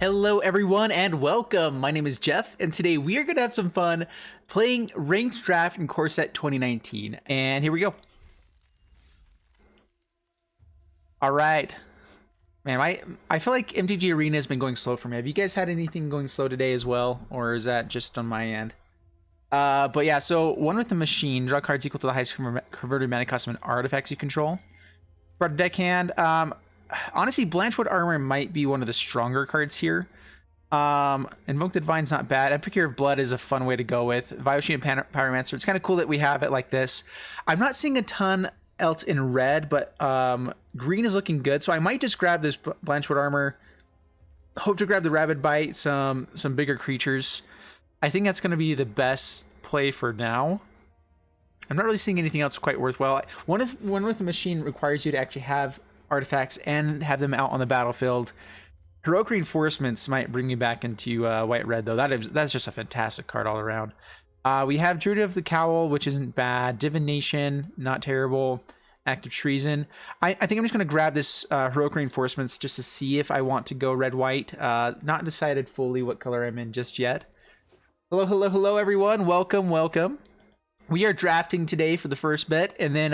Hello everyone and welcome. My name is Jeff and today we are going to have some fun playing Ranked Draft in Core Set 2019. And here we go. All right. Man, I feel like MTG Arena has been going slow for me. Have you guys had anything going slow today as well? Or is that just on my end? But yeah, so one with the machine, draw cards equal to the highest converted mana cost of an artifacts you control. Brought a deckhand. Honestly, Blanchwood Armor might be one of the stronger cards here. Invoke the Divine's not bad. Epicure of Blood is a fun way to go with. Vioshi and Pyromancer. It's kind of cool that we have it like this. I'm not seeing a ton else in red, but green is looking good. So I might just grab this Blanchwood Armor. Hope to grab the Rabid Bite, some bigger creatures. I think that's going to be the best play for now. I'm not really seeing anything else quite worthwhile. One with the machine requires you to actually have artifacts and have them out on the battlefield. Heroic Reinforcements might bring me back into white-red, though. That's just a fantastic card all around. We have Druid of the Cowl, which isn't bad. Divination, not terrible. Act of Treason. I think I'm just going to grab this Heroic Reinforcements just to see if I want to go red-white. Not decided fully what color I'm in just yet. Hello, everyone. Welcome. We are drafting today for the first bit, and then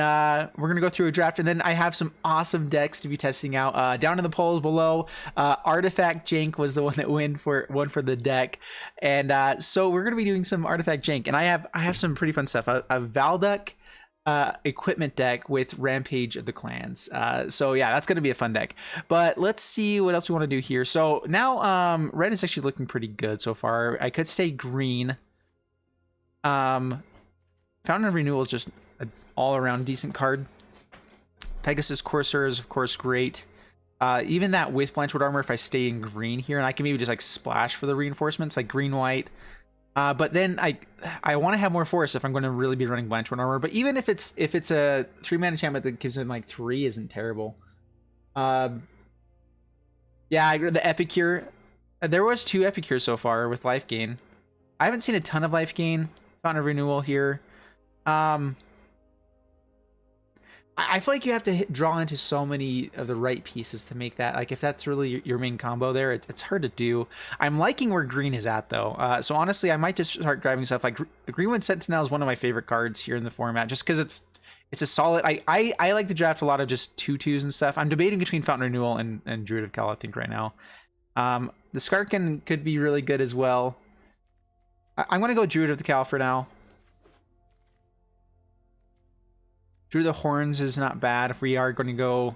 we're going to go through a draft, and then I have some awesome decks to be testing out. Down in the polls below, Artifact Jank was the one that won for the deck, and so we're going to be doing some Artifact Jank, and I have some pretty fun stuff. A Valduck equipment deck with Rampage of the Clans. So yeah, that's going to be a fun deck. But let's see what else we want to do here. So now red is actually looking pretty good so far. I could stay green. Fountain of Renewal is just an all-around decent card. Pegasus Courser is, of course, great. Even that with Blanchwood Armor, if I stay in green here, and I can maybe just like splash for the reinforcements, like green-white. But then I want to have more force if I'm going to really be running Blanchwood Armor. But even if it's a 3-mana enchantment that gives him like 3, isn't terrible. Yeah, the Epicure. There was 2 Epicures so far with life gain. I haven't seen a ton of life gain. Fountain of Renewal here. I feel like you have to draw into so many of the right pieces to make that. Like, if that's really your main combo there, it's hard to do. I'm liking where green is at, though. So honestly, I might just start grabbing stuff. Like, Greenwood Sentinel is one of my favorite cards here in the format, just because it's a solid... I like to draft a lot of just 2/2s and stuff. I'm debating between Fountain Renewal and Druid of Cal, I think, right now. The Skarkin could be really good as well. I'm going to go Druid of the Cal for now. Drew the Horns is not bad if we are going to go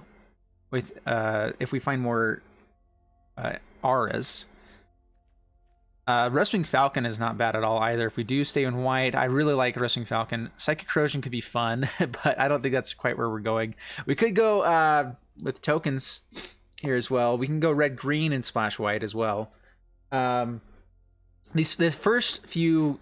with, if we find more auras. Rustwing Falcon is not bad at all either. If we do stay in white, I really like Rustwing Falcon. Psychic Corrosion could be fun, but I don't think that's quite where we're going. We could go with tokens here as well. We can go red-green and splash white as well. The first few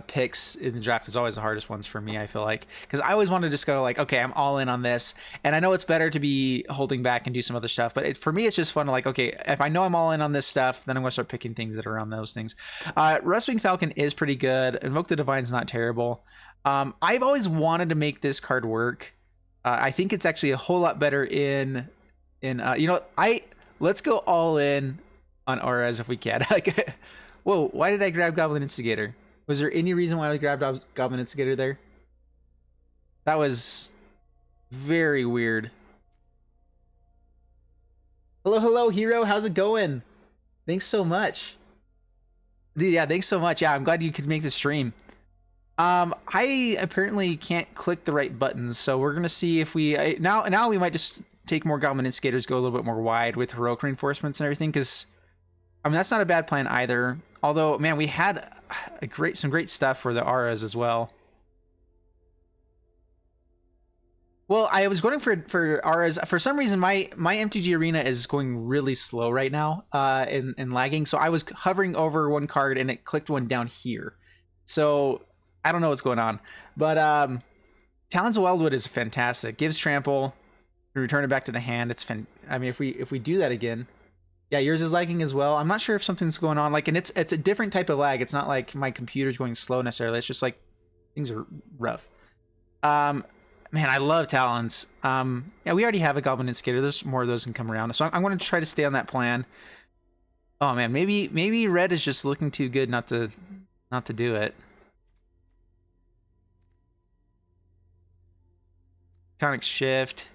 picks in the draft is always the hardest ones for me, I feel like. Because I always want to just go like, okay, I'm all in on this. And I know it's better to be holding back and do some other stuff. But for me, it's just fun to like, okay, if I know I'm all in on this stuff, then I'm going to start picking things that are around those things. Rustwing Falcon is pretty good. Invoke the Divine's not terrible. I've always wanted to make this card work. I think it's actually a whole lot better in let's go all in on auras if we can. Like... Whoa, why did I grab Goblin Instigator? Was there any reason why I grabbed Goblin Instigator there? That was very weird. Hello, Hero. How's it going? Thanks so much. Dude, yeah, thanks so much. Yeah, I'm glad you could make the stream. I apparently can't click the right buttons, so we're going to see if we... Now we might just take more Goblin Instigators, go a little bit more wide with Heroic Reinforcements and everything, because... I mean, that's not a bad plan either. Although, man, we had some great stuff for the auras as well. Well, I was going for auras. For some reason, my MTG Arena is going really slow right now and lagging. So I was hovering over one card and it clicked one down here. So I don't know what's going on. But Talons of Wildwood is fantastic. Gives trample. Return it back to the hand. I mean, if we do that again... Yeah, yours is lagging as well. I'm not sure if something's going on. Like, and it's a different type of lag. It's not like my computer's going slow necessarily. It's just like things are rough. Man, I love Talons. Yeah, we already have a Goblin Instigator. There's more of those can come around. So I'm going to try to stay on that plan. Oh man, maybe red is just looking too good not to do it. Tonic shift.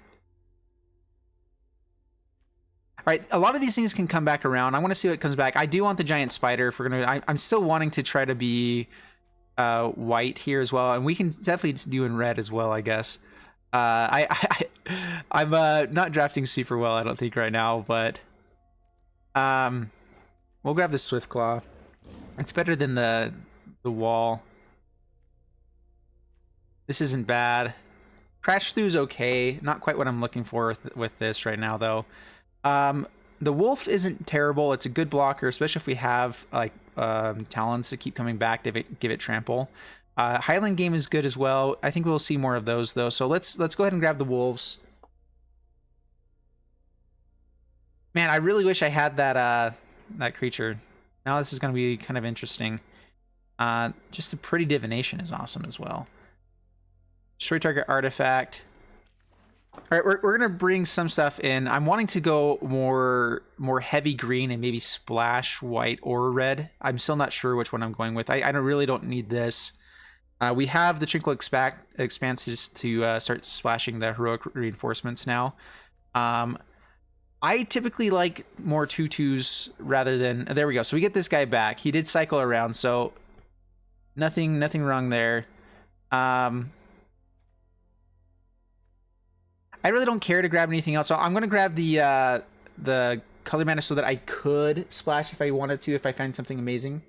All right, a lot of these things can come back around. I want to see what comes back. I do want the giant spider. If we're gonna, I'm still wanting to try to be white here as well, and we can definitely do in red as well, I guess. I'm not drafting super well, I don't think right now, but we'll grab the Swift Claw. It's better than the wall. This isn't bad. Crash Through's okay. Not quite what I'm looking for with this right now, though. The wolf isn't terrible. It's a good blocker, especially if we have like talons to keep coming back to give it trample. Highland Game is good as well. I think we'll see more of those though. So let's go ahead and grab the wolves. Man, I really wish I had that that creature. Now this is going to be kind of interesting. Just the pretty divination is awesome as well. Destroy target artifact. All right, we're gonna bring some stuff in. I'm wanting to go more heavy green and maybe splash white or red. I'm still not sure which one I'm going with. I really don't need this. We have the Tranquil Expanses to start splashing the heroic reinforcements now. I typically like more 2/2s rather than. There we go. So we get this guy back. He did cycle around, so nothing wrong there. I really don't care to grab anything else, so I'm gonna grab the color mana so that I could splash if I wanted to, if I find something amazing.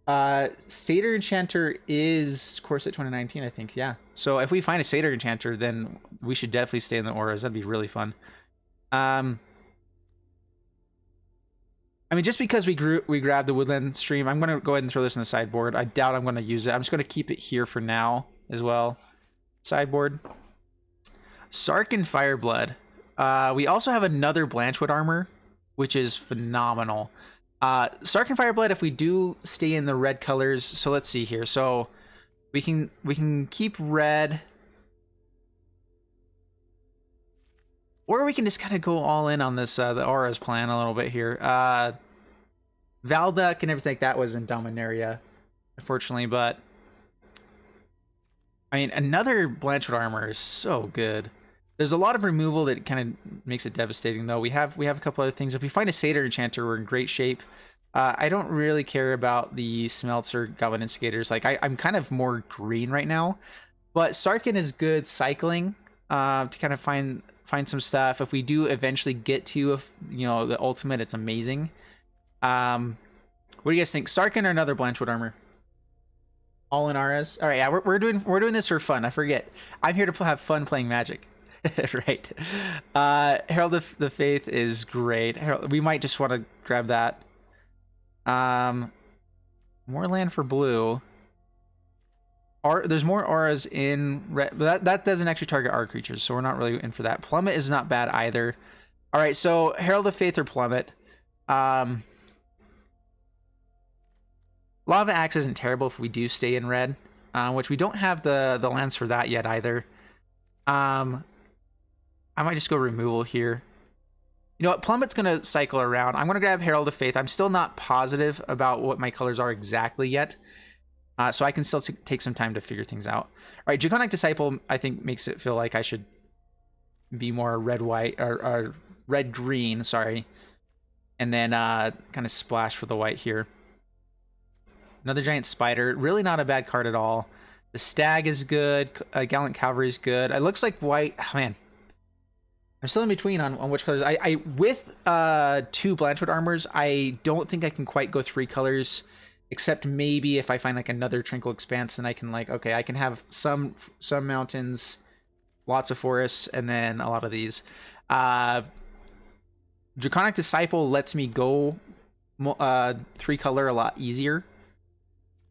Satyr Enchanter is Corset 2019, I think, yeah. So if we find a Satyr Enchanter, then we should definitely stay in the auras. That'd be really fun. I mean, just because we grabbed the Woodland Stream, I'm gonna go ahead and throw this in the sideboard. I doubt I'm gonna use it. I'm just gonna keep it here for now as well. Sideboard. Sarkhan Fireblood. We also have another Blanchwood armor, which is phenomenal. Sarkhan Fireblood, if we do stay in the red colors, so let's see here. So we can keep red, or we can just kind of go all in on this the auras plan a little bit here. Valduck and everything like that was in Dominaria, unfortunately, but I mean, another Blanchwood armor is so good. There's a lot of removal that kind of makes it devastating, though. We have a couple other things. If we find a Satyr Enchanter, we're in great shape. I don't really care about the Smelts or Goblin Instigators. Like, I'm kind of more green right now. But Sarkhan is good cycling to kind of find some stuff. If we do eventually get to, the ultimate, it's amazing. What do you guys think? Sarkhan or another Blanchwood armor? All in auras. All right, yeah, we're doing this for fun. I forget. I'm here to have fun playing Magic. Right. Herald of the Faith is great. We might just want to grab that. More land for blue. There's more auras in red, but that doesn't actually target our creatures, so we're not really in for that. Plummet is not bad either. All right, so Herald of Faith or Plummet. Lava Axe isn't terrible if we do stay in red, which we don't have the lands for that yet either. I might just go removal here. You know what? Plummet's going to cycle around. I'm going to grab Herald of Faith. I'm still not positive about what my colors are exactly yet. So I can still take some time to figure things out. All right, Draconic Disciple, I think, makes it feel like I should be more red-white, or red-green, sorry. And then kind of splash for the white here. Another Giant Spider. Really not a bad card at all. The Stag is good. Gallant Cavalry is good. It looks like white. Oh, man. I'm still in between on which colors. I with 2 Blanchwood armors, I don't think I can quite go 3 colors, except maybe if I find like another Tranquil Expanse, then I can okay, I can have some mountains, lots of forests, and then a lot of these. Draconic Disciple lets me go 3 color a lot easier.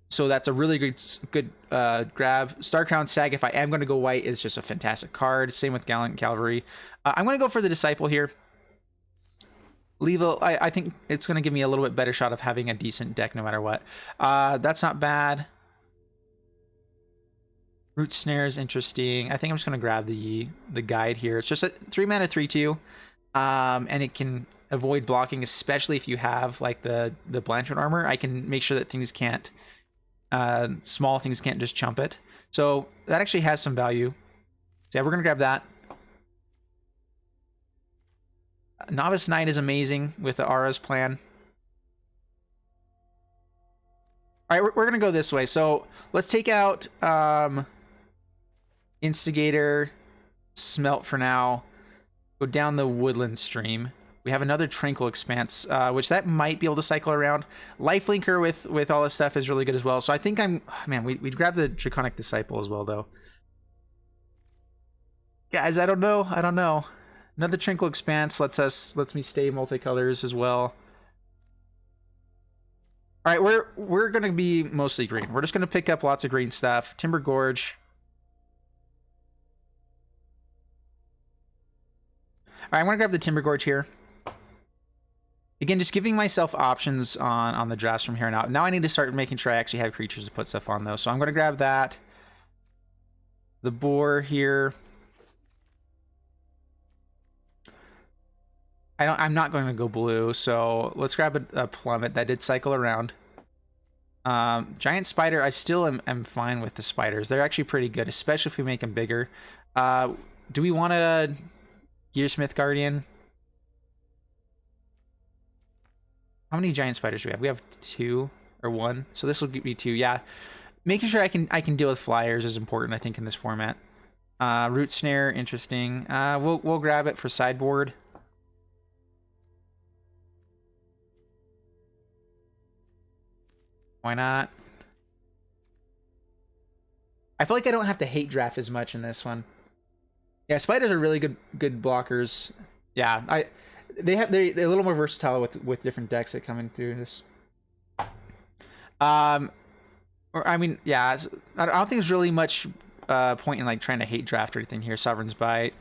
So that's a really good grab. Starcrowned Stag, if I am going to go white, is just a fantastic card. Same with Gallant Cavalry. I'm going to go for the Disciple here. I think it's going to give me a little bit better shot of having a decent deck no matter what. That's not bad. Root Snare is interesting. I think I'm just going to grab the guide here. It's just a 3 mana 3/2. And it can avoid blocking, especially if you have like the Blanchard armor. I can make sure that things can't, small things can't just chump it. So that actually has some value. So yeah, we're gonna grab that. Novice Knight is amazing with the Aura's plan. All right, we're gonna go this way. So let's take out Instigator, Smelt for now. Go down the Woodland Stream. We have another Tranquil Expanse, which that might be able to cycle around. Lifelinker with all this stuff is really good as well. So I think man, we'd grab the Draconic Disciple as well, though. Guys, I don't know. Another Tranquil Expanse lets me stay multicolors as well. All right, we're gonna be mostly green. We're just gonna pick up lots of green stuff. Timber Gorge. All right, I'm gonna grab the Timber Gorge here. Again, just giving myself options on the drafts from here on out. Now I need to start making sure I actually have creatures to put stuff on, though. So I'm gonna grab that. The Boar here. I'm not going to go blue, so let's grab a Plummet. That did cycle around. Giant Spider, I still am fine with the spiders. They're actually pretty good, especially if we make them bigger. Do we want a Gearsmith Guardian? How many giant spiders do we have? We have 2 or 1, so this will be 2. Yeah, making sure I can deal with flyers is important, I think, in this format. Root Snare, interesting. We'll grab it for sideboard. Why not? I feel like I don't have to hate draft as much in this one. Yeah, spiders are really good blockers. Yeah, they're a little more versatile with different decks that come in through this. Or I mean, yeah, I don't think there's really much point in like trying to hate draft or anything here. Sovereign's Bite.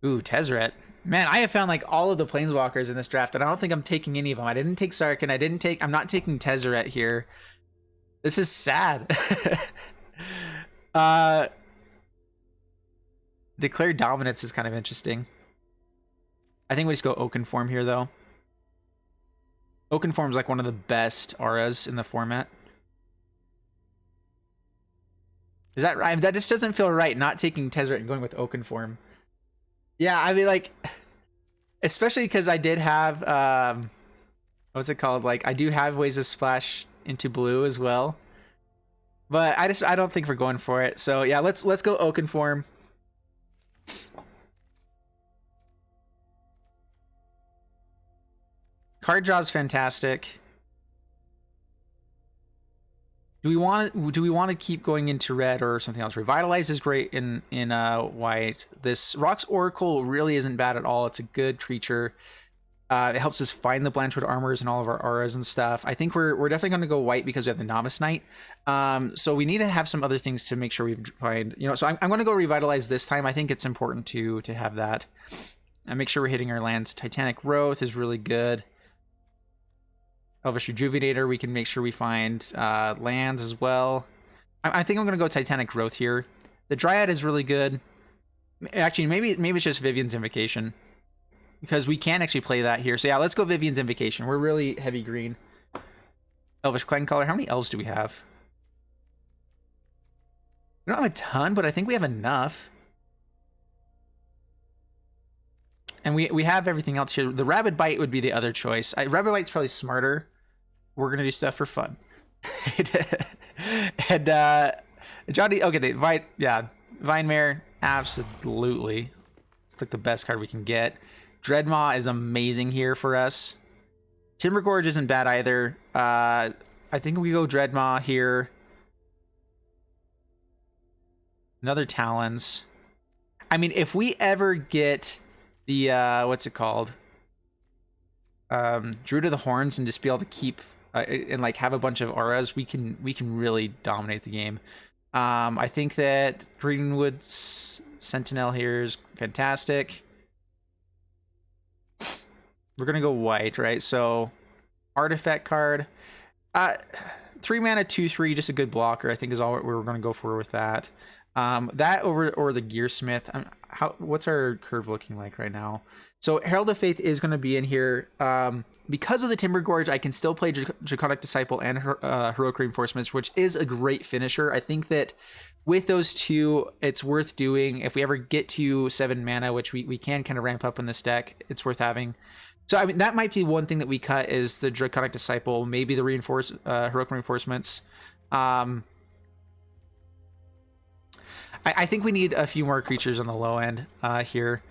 Ooh, Tezzeret. Man, I have found like all of the planeswalkers in this draft, and I don't think I'm taking any of them. I didn't take Sarkhan. I'm not taking Tezzeret here. This is sad. Declare Dominance is kind of interesting. I think we just go Oakenform here, though. Oakenform is like one of the best auras in the format. Is that right? That just doesn't feel right, not taking Tezzeret and going with Oakenform. Yeah, I mean, like, especially because I did have, what's it called? Like, I do have ways to splash into blue as well. But I don't think we're going for it. So yeah, let's go Oakenform. Card draw's fantastic. Do we want to keep going into red or something else? Revitalize is great in white. This Rock's Oracle really isn't bad at all. It's a good creature. It helps us find the Blanchwood armors and all of our auras and stuff. I think we're definitely going to go white because we have the Novice Knight. So we need to have some other things to make sure we find, so I'm going to go Revitalize this time. I think it's important to have that and make sure we're hitting our lands. Titanic Growth is really good. Elvish Rejuvenator, we can make sure we find lands as well. I think I'm going to go Titanic Growth here. The Dryad is really good. Actually, maybe it's just Vivian's Invocation, because we can actually play that here. So yeah, let's go Vivian's Invocation. We're really heavy green. Elvish Clancaller. How many elves do we have? We don't have a ton, but I think we have enough. And we have everything else here. The Rabid Bite would be the other choice. Rabid Bite's probably smarter. We're going to do stuff for fun. And Johnny, okay, Vinemare, absolutely. It's like the best card we can get. Dreadmaw is amazing here for us. Timber Gorge isn't bad either. I think we go Dreadmaw here. Another Talons. I mean, if we ever get the what's it called? Druid of the Horns and just be able to keep and like have a bunch of auras, we can really dominate the game. I think that Greenwood's Sentinel here is fantastic. We're gonna go white, right? So artifact card, 3 mana 2/3, just a good blocker, I think is all we're gonna go for with that. That or the Gearsmith. What's our curve looking like right now? So Herald of Faith is going to be in here. Because of the Timber Gorge, I can still play Draconic Disciple and Heroic Reinforcements, which is a great finisher. I think that with those two, it's worth doing. If we ever get to 7 mana, which we can kind of ramp up in this deck, it's worth having. So I mean, that might be one thing that we cut is the Draconic Disciple, maybe the Heroic Reinforcements. I think we need a few more creatures on the low end here.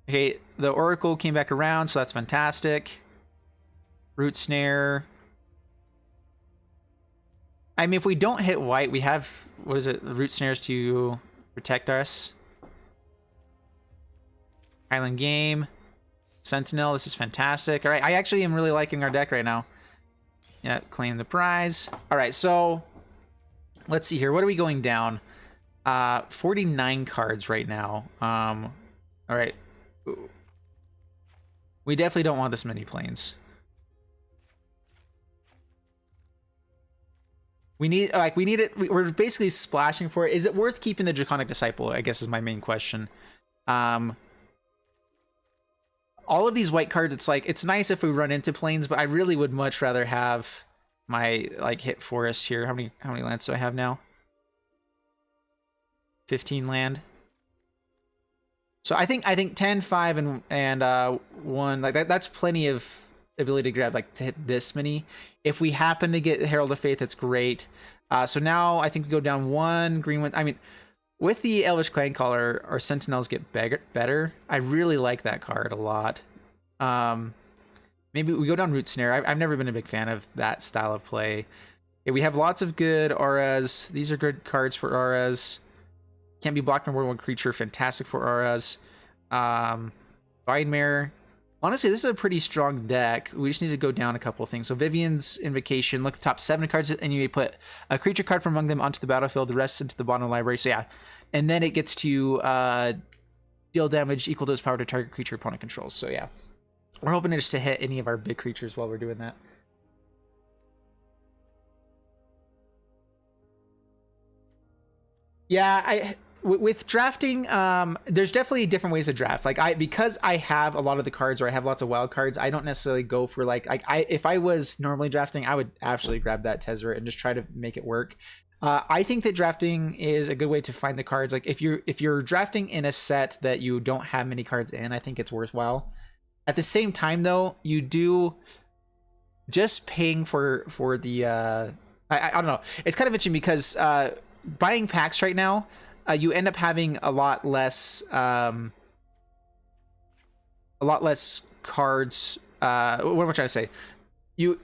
Okay, the Oracle came back around, so that's fantastic. Root Snare. I mean, if we don't hit white, we have, what is it, Root Snares to protect us. Island Game. Sentinel, this is fantastic. All right, I actually am really liking our deck right now. Yeah, claim the prize. All right, so let's see here. What are we going down? 49 cards right now. All right. We definitely don't want this many planes. We need it. We're basically splashing for it. Is it worth keeping the Draconic Disciple? I guess is my main question. All of these white cards, it's nice if we run into planes, but I really would much rather have my hit forest here. How many lands do I have now? 15 land. So I think 10, 5, and 1 that's plenty of ability to grab to hit this many. If we happen to get Herald of Faith, that's great. So now I think we go down 1 green one. I mean, with the Elvish Clangcaller, our Sentinels get better. I really like that card a lot. Maybe we go down Root Snare. I've never been a big fan of that style of play. Yeah, we have lots of good auras. These are good cards for auras. Can't be blocked by more than one creature. Fantastic for auras. Bindmare. Honestly, this is a pretty strong deck. We just need to go down a couple of things. So Vivian's Invocation. Look at the top 7 cards, and you may put a creature card from among them onto the battlefield. The rest into the bottom of the library. So yeah, and then it gets to deal damage equal to its power to target creature opponent controls. So yeah, we're hoping just to hit any of our big creatures while we're doing that. Yeah, with drafting, there's definitely different ways to draft. Because I have a lot of the cards, or I have lots of wild cards, I don't necessarily go for if I was normally drafting, I would absolutely grab that Tezzeret and just try to make it work. I think that drafting is a good way to find the cards. If you're drafting in a set that you don't have many cards in, I think it's worthwhile. At the same time, though, you do just paying for the I don't know. It's kind of itching because buying packs right now, you end up having a lot less cards. What am I trying to say? You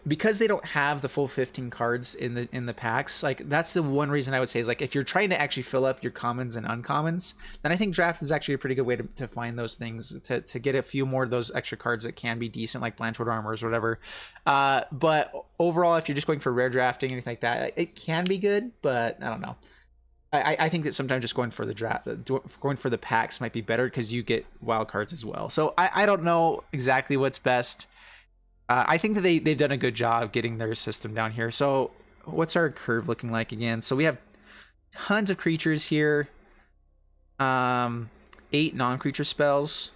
because they don't have the full 15 cards in the packs. That's the one reason I would say is if you're trying to actually fill up your commons and uncommons, then I think draft is actually a pretty good way to find those things, to get a few more of those extra cards that can be decent, like Blanchwood Armors or whatever. But overall, if you're just going for rare drafting, anything like that, it can be good, but I don't know. I think that sometimes just going for the packs might be better because you get wild cards as well. So I don't know exactly what's best. I think that they've done a good job getting their system down here. So what's our curve looking like again? So we have tons of creatures here. 8 non-creature spells.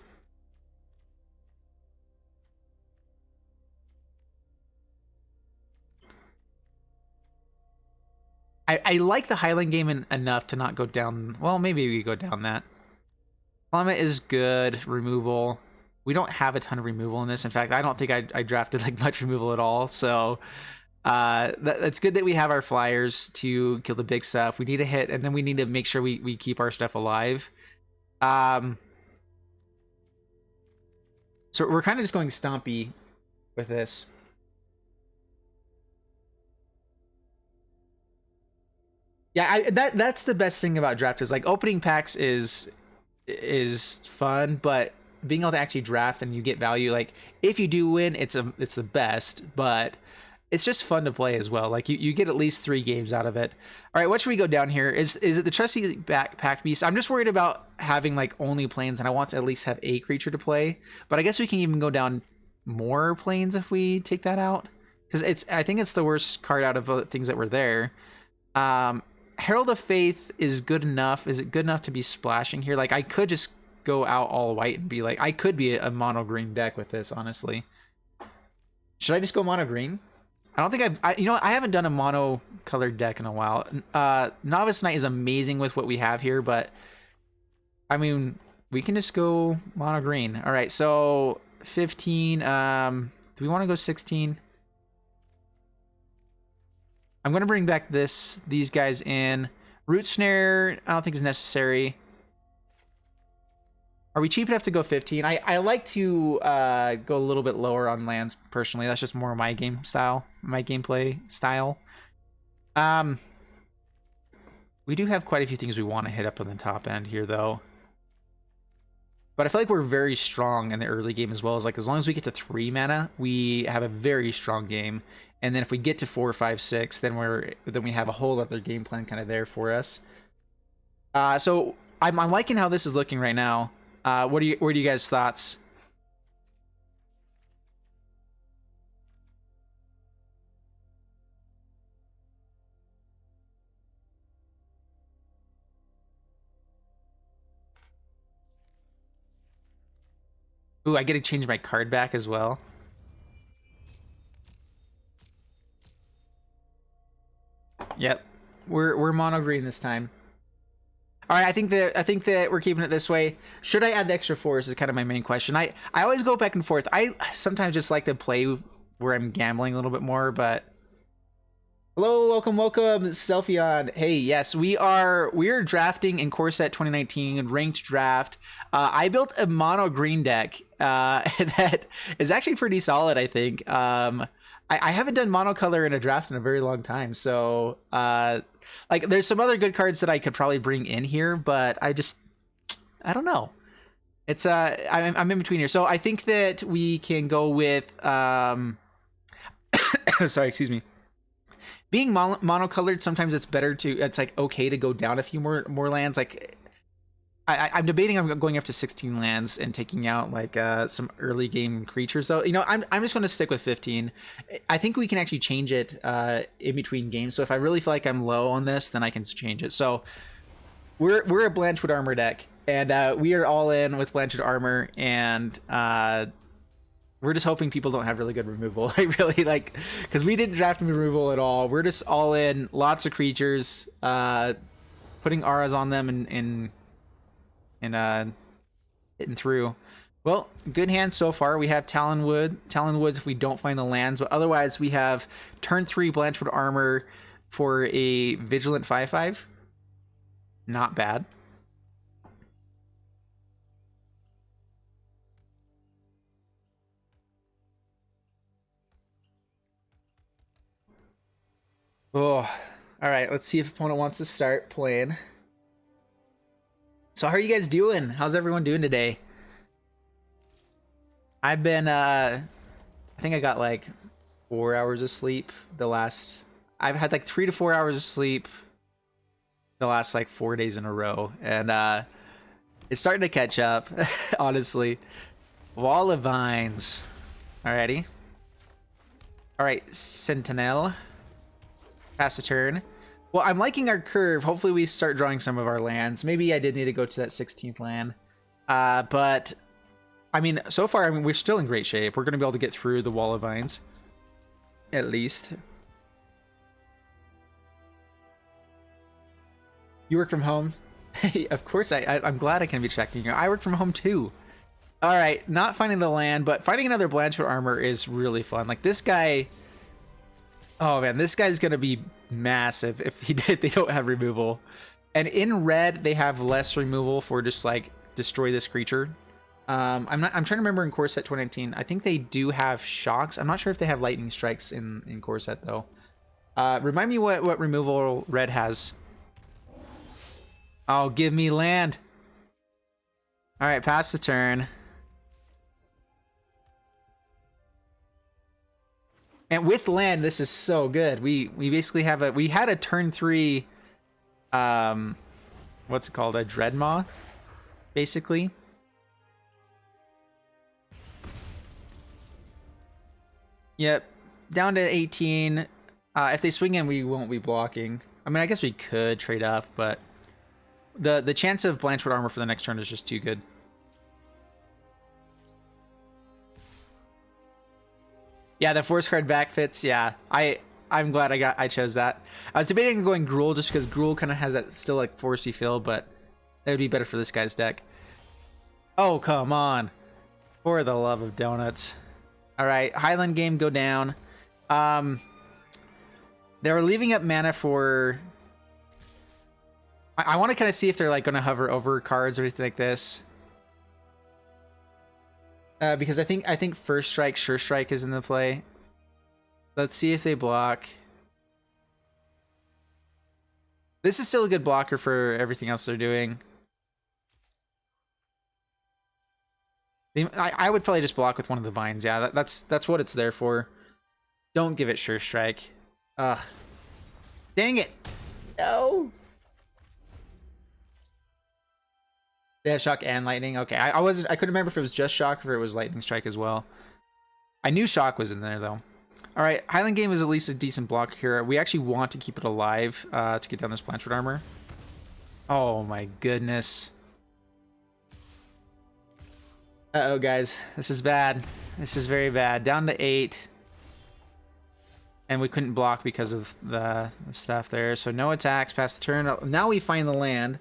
I like the Highland game enough to not go down. Well, maybe we go down that. Plummet is good. Removal. We don't have a ton of removal in this. In fact, I don't think I drafted much removal at all. So that's good that we have our flyers to kill the big stuff. We need a hit, and then we need to make sure we keep our stuff alive. So we're kind of just going stompy with this. Yeah, that's the best thing about draft is opening packs is fun, but being able to actually draft and you get value, if you do win, it's the best, but it's just fun to play as well. You get at least 3 games out of it. All right, what should we go down here? Is it the Trusty Pack Beast? I'm just worried about having only planes, and I want to at least have a creature to play, but I guess we can even go down more planes if we take that out, because I think it's the worst card out of the things that were there. Herald of Faith is good enough. Is it good enough to be splashing here? Like, I could just go out all white and be like, I could be a mono green deck with this, honestly. Should I just go mono green? I don't think you know, I haven't done a mono colored deck in a while. Novice Knight is amazing with what we have here, but I mean, we can just go mono green. All right, so 15. Do we want to go 16? I'm going to bring back these guys in. Root Snare, I don't think is necessary. Are we cheap enough to go 15? I like to go a little bit lower on lands, personally. That's just more my game style, my gameplay style. We do have quite a few things we want to hit up on the top end here, though. But I feel like we're very strong in the early game as well. As long as we get to 3 mana, we have a very strong game. And then if we get to 4, 5, 6, then we have a whole other game plan kind of there for us. So I'm liking how this is looking right now. What are you guys' thoughts? Ooh, I get to change my card back as well. Yep, we're mono green this time. All right, I think that we're keeping it this way. Should I add the extra force is kind of my main question. I always go back and forth. I sometimes just like to play where I'm gambling a little bit more, but hello, welcome, Selfieon. Hey, yes, we are drafting in Core Set 2019 ranked draft. I built a mono green deck that is actually pretty solid, I think. I haven't done monocolor in a draft in a very long time, so like there's some other good cards that I could probably bring in here, but I don't know. It's I'm in between here, so I think that we can go with sorry, excuse me. Being monocolored, sometimes it's better to, it's like okay to go down a few more lands. Like I'm debating on going up to 16 lands and taking out like some early game creatures. So, you know, I'm just going to stick with 15. I think we can actually change it in between games. So if I really feel like I'm low on this, then I can change it. So we're a Blanchwood Armor deck, and we are all in with Blanchwood Armor, and we're just hoping people don't have really good removal. I really like, because we didn't draft removal at all. We're just all in, lots of creatures, putting auras on them and hitting through. Well, good hand so far. We have Talonwoods if we don't find the lands, but otherwise we have turn 3 Blanchwood Armor for a Vigilant 5/5. Not bad. Oh, all right. Let's see if opponent wants to start playing. So how are you guys doing? How's everyone doing today? I've been, I think I got like 4 hours of sleep I've had like 3 to 4 hours of sleep the last like 4 days in a row. And it's starting to catch up, honestly. Wall of Vines. Alrighty. All right, Sentinel. Pass the turn. Well, I'm liking our curve. Hopefully we start drawing some of our lands. Maybe I did need to go to that 16th land. But, I mean, so far, we're still in great shape. We're going to be able to get through the Wall of Vines. At least. You work from home? Hey, of course, I'm glad I can be checking you. I work from home too. All right, not finding the land, but finding another Blanchwood Armor is really fun. Like this guy... Oh man, this guy's gonna be massive if they don't have removal. And in red, they have less removal for just like destroy this creature. I'm trying to remember in Core Set 2019. I think they do have shocks. I'm not sure if they have lightning strikes in Core Set though. Remind me what removal red has. Oh, give me land. All right, pass the turn. And with land, this is so good. We basically have we had a turn 3, what's it called? A Dreadmaw, basically. Yep, down to 18. If they swing in, we won't be blocking. I mean, I guess we could trade up, but the chance of Blanchwood armor for the next turn is just too good. Yeah, the force card back fits. Yeah, I'm glad I chose that. I was debating on going Gruul just because Gruul kind of has that still like forcey feel, but that would be better for this guy's deck. Oh, come on. For the love of donuts. All right, Highland game go down. They were leaving up mana for... I want to kind of see if they're like going to hover over cards or anything like this. Because I think First Strike, Sure Strike is in the play. Let's see if they block. This is still a good blocker for everything else they're doing. I would probably just block with one of the vines. Yeah, that's what it's there for. Don't give it Sure Strike. Ugh. Dang it. No. Yeah, Shock and Lightning. Okay, I couldn't remember if it was just Shock or if it was Lightning Strike as well. I knew Shock was in there though. All right, Highland game is at least a decent block here. We actually want to keep it alive to get down this Blanchwood armor. Oh my goodness. Uh-oh, guys. This is bad. This is very bad. Down to 8. And we couldn't block because of the stuff there. So no attacks past the turn. Now we find the land.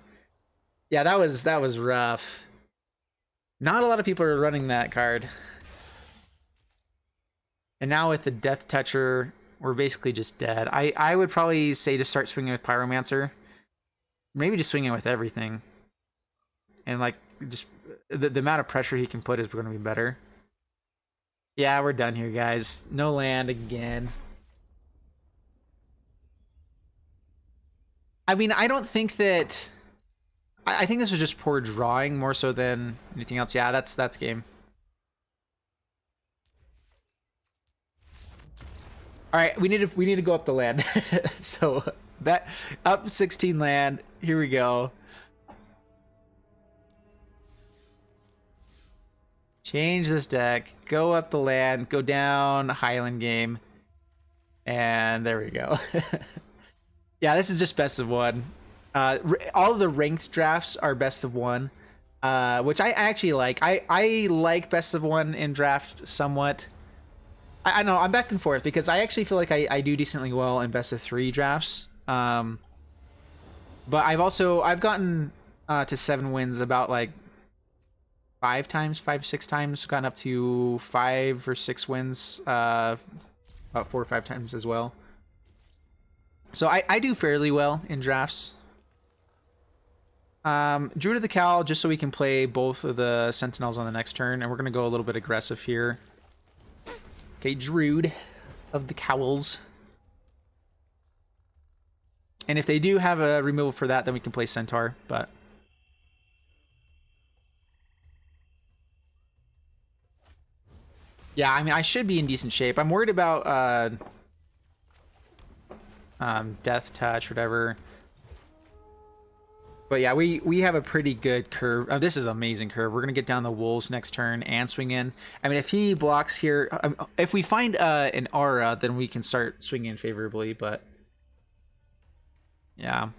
Yeah, that was rough. Not a lot of people are running that card. And now with the Death Toucher, we're basically just dead. I would probably say to start swinging with Pyromancer. Maybe just swinging with everything. And like, just the amount of pressure he can put is going to be better. Yeah, we're done here, guys. No land again. I mean, I don't think that... I think this was just poor drawing more so than anything else. Yeah, that's game. All right, we need to go up the land. So that up 16 land. Here we go. Change this deck. Go up the land. Go down Highland game. And there we go. Yeah, this is just best of one. All of the ranked drafts are best of one, which I actually like. I like best of one in draft somewhat. I know I'm back and forth because I actually feel like I do decently well in best of 3 drafts. But I've gotten to 7 wins about like 5 or 6 times. Gotten up to 5 or 6 wins about 4 or 5 times as well. So I do fairly well in drafts. Druid of the Cowl, just so we can play both of the Sentinels on the next turn, and we're gonna go a little bit aggressive here. Okay, Druid of the Cowls. And if they do have a removal for that, then we can play Centaur, but... Yeah, I mean, I should be in decent shape. I'm worried about, Death Touch, whatever. But yeah, we have a pretty good curve. Oh, this is an amazing curve. We're going to get down the Wolves next turn and swing in. I mean, if he blocks here... if we find an Aura, then we can start swinging favorably, but... Yeah.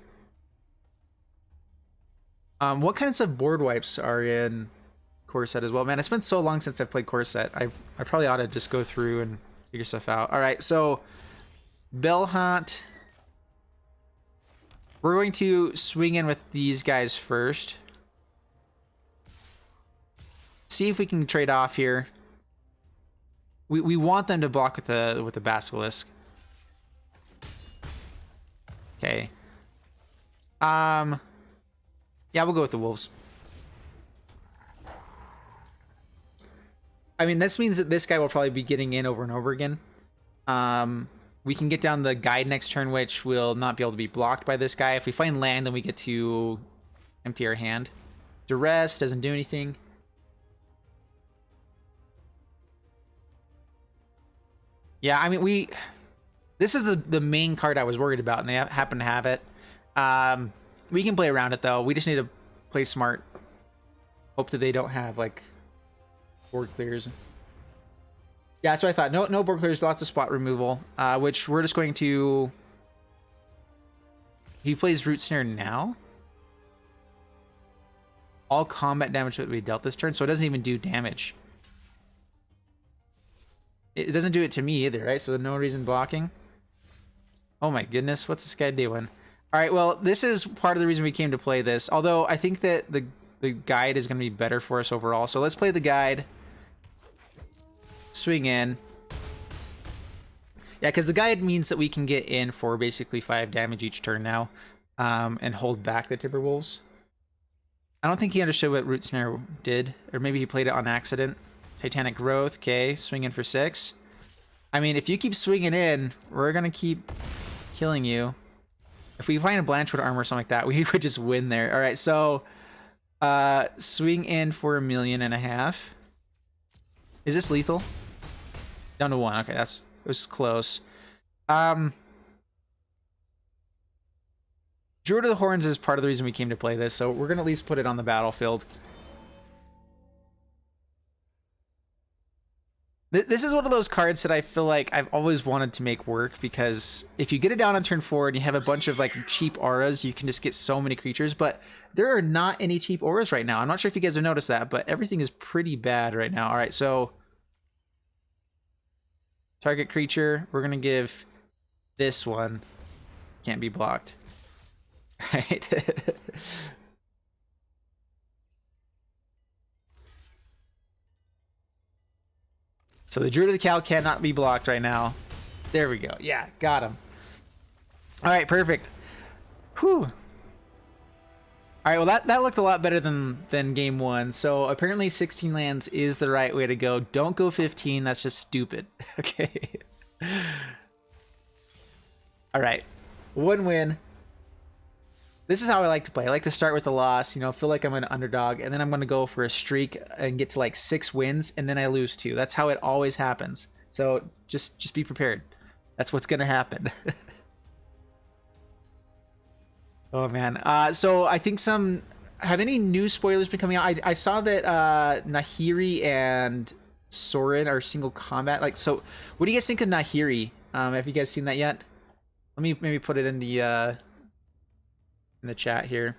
What kinds of board wipes are in Core Set as well? Man, it's been so long since I've played Core Set. I probably ought to just go through and figure stuff out. All right, so... Bell Hunt... We're going to swing in with these guys first. See if we can trade off here. We want them to block with the Basilisk. Okay. Yeah, we'll go with the Wolves. I mean, this means that this guy will probably be getting in over and over again. We can get down the Guide next turn, which will not be able to be blocked by this guy. If we find land, then we get to empty our hand. Duress doesn't do anything. Yeah, I mean, this is the main card I was worried about, and they happen to have it. We can play around it, though. We just need to play smart. Hope that they don't have, like, board clears. Yeah, that's what I thought. No board clears, lots of spot removal, which we're just going to... He plays Root Snare now. All combat damage that we dealt this turn, so it doesn't even do damage. It doesn't do it to me either, right? So no reason blocking. Oh my goodness, what's this guy doing? All right, well, this is part of the reason we came to play this. Although I think that the guide is going to be better for us overall. So let's play the guide. Swing in. Yeah, because the guide means that we can get in for basically 5 damage each turn now, and hold back the Timberwolves. I don't think he understood what Root Snare did, or maybe he played it on accident. Titanic Growth, okay, swing in for 6. I mean, if you keep swinging in, we're gonna keep killing you. If we find a Blanchwood armor or something like that, we would just win there. All right, so swing in for 1.5 million. Is this lethal? Down to 1. Okay, it was close. Druid of the Horns is part of the reason we came to play this, so we're gonna at least put it on the battlefield. This is one of those cards that I feel like I've always wanted to make work, because if you get it down on turn 4 and you have a bunch of like cheap auras, you can just get so many creatures, but there are not any cheap auras right now. I'm not sure if you guys have noticed that, but everything is pretty bad right now. All right, so target creature, we're gonna give this one, can't be blocked. Right. So the Druid of the Cow cannot be blocked right now. There we go. Yeah, got him. All right, perfect. Whew. All right, well, that looked a lot better than game 1. So apparently 16 lands is the right way to go. Don't go 15. That's just stupid. Okay. All right. 1 win. This is how I like to play. I like to start with a loss, feel like I'm an underdog, and then I'm going to go for a streak and get to like 6 wins, and then I lose 2. That's how it always happens. So just be prepared. That's what's going to happen. Oh, man. So I think have any new spoilers been coming out? I saw that Nahiri and Sorin are single combat. Like, so what do you guys think of Nahiri? Have you guys seen that yet? Let me maybe put it in the chat here.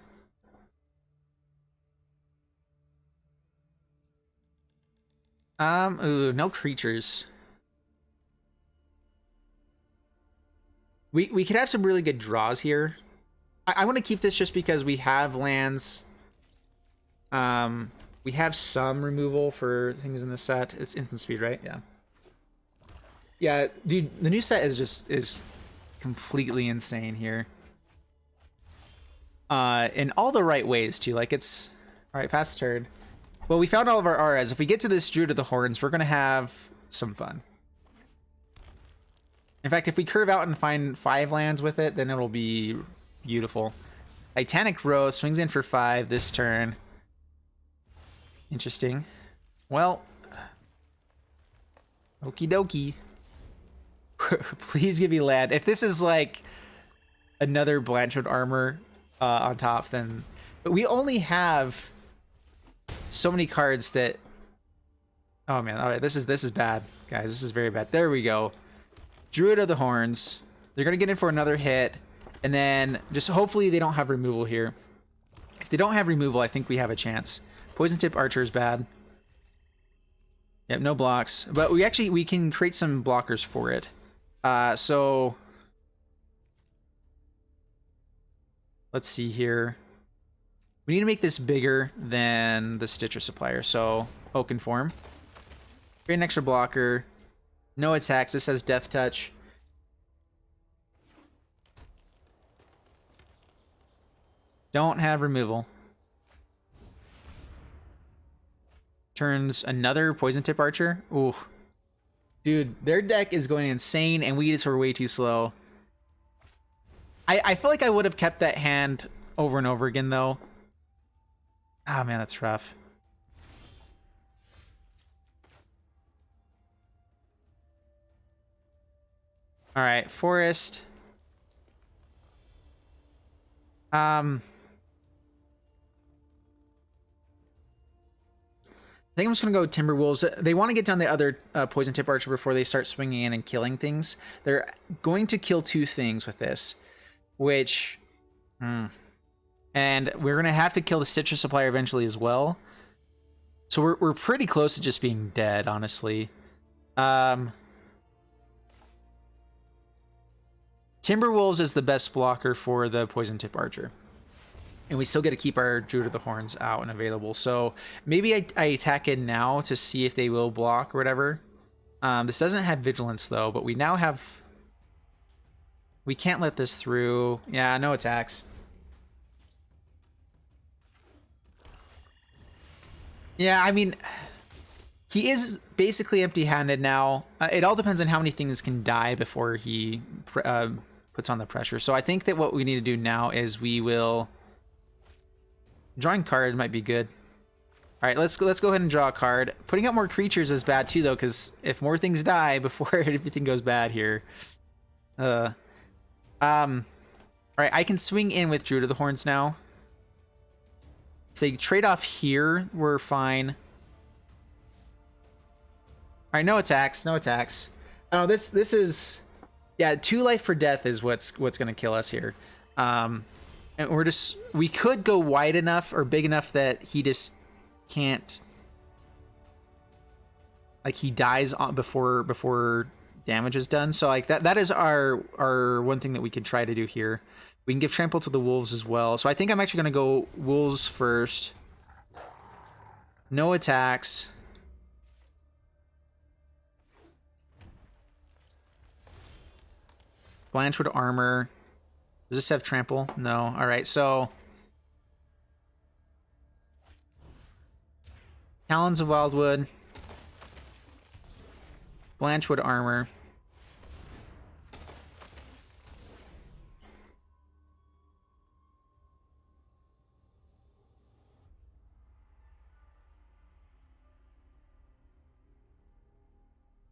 Ooh, no creatures. We could have some really good draws here. I want to keep this just because we have lands. We have some removal for things in the set. It's instant speed, right? Yeah. Yeah, dude, the new set is completely insane here. In all the right ways too. Like, it's all right. Pass turn. Well, we found all of our auras. If we get to this Druid of the Horns, we're gonna have some fun. In fact, if we curve out and find 5 lands with it, then it'll be beautiful. Titanic Growth swings in for 5 this turn. Interesting. Well, okie dokie. Please give me land. If this is like another Blanchwood armor on top, then but we only have so many cards that, oh man, all right, this is bad, guys. This is very bad. There we go. Druid of the Horns. They're gonna get in for another hit, and then just hopefully they don't have removal here. If they don't have removal, I think we have a chance. Poison Tip Archer is bad. Yep, no blocks, but we can create some blockers for it. So let's see here. We need to make this bigger than the Stitcher Supplier. So Oaken Form. Create an extra blocker. No attacks. This has Death Touch. Don't have removal. Turns another Poison Tip Archer. Ooh. Dude, their deck is going insane, and we just were way too slow. I feel like I would have kept that hand over and over again, though. Ah, man, that's rough. All right, Forest. I think I'm just going to go Timberwolves. They want to get down the other Poison Tip Archer before they start swinging in and killing things. They're going to kill 2 things with this, which And we're going to have to kill the Citrus Supplier eventually as well. So we're pretty close to just being dead, honestly. Timberwolves is the best blocker for the Poison Tip Archer. And we still get to keep our Druid of the Horns out and available. So maybe I attack in now to see if they will block or whatever. This doesn't have Vigilance, though, but we now have... We can't let this through. Yeah, no attacks. Yeah, I mean, he is basically empty-handed now. It all depends on how many things can die before he puts on the pressure. So I think that what we need to do now is we will... Drawing card might be good. All right, let's go ahead and draw a card. Putting out more creatures is bad too, though, because if more things die before everything goes bad here. All right, I can swing in with Druid of the Horns now. If they trade off here, we're fine. All right, no attacks, no attacks. Oh, this is, yeah, 2 life per death is what's gonna kill us here. And we could go wide enough or big enough that he just can't, like, he dies before damage is done. So like that is our one thing that we could try to do here. We can give Trample to the Wolves as well. So I think I'm actually going to go Wolves first. No attacks. Blanchwood Armor. Does this have Trample? No. All right, so... Talons of Wildwood. Blanchwood Armor.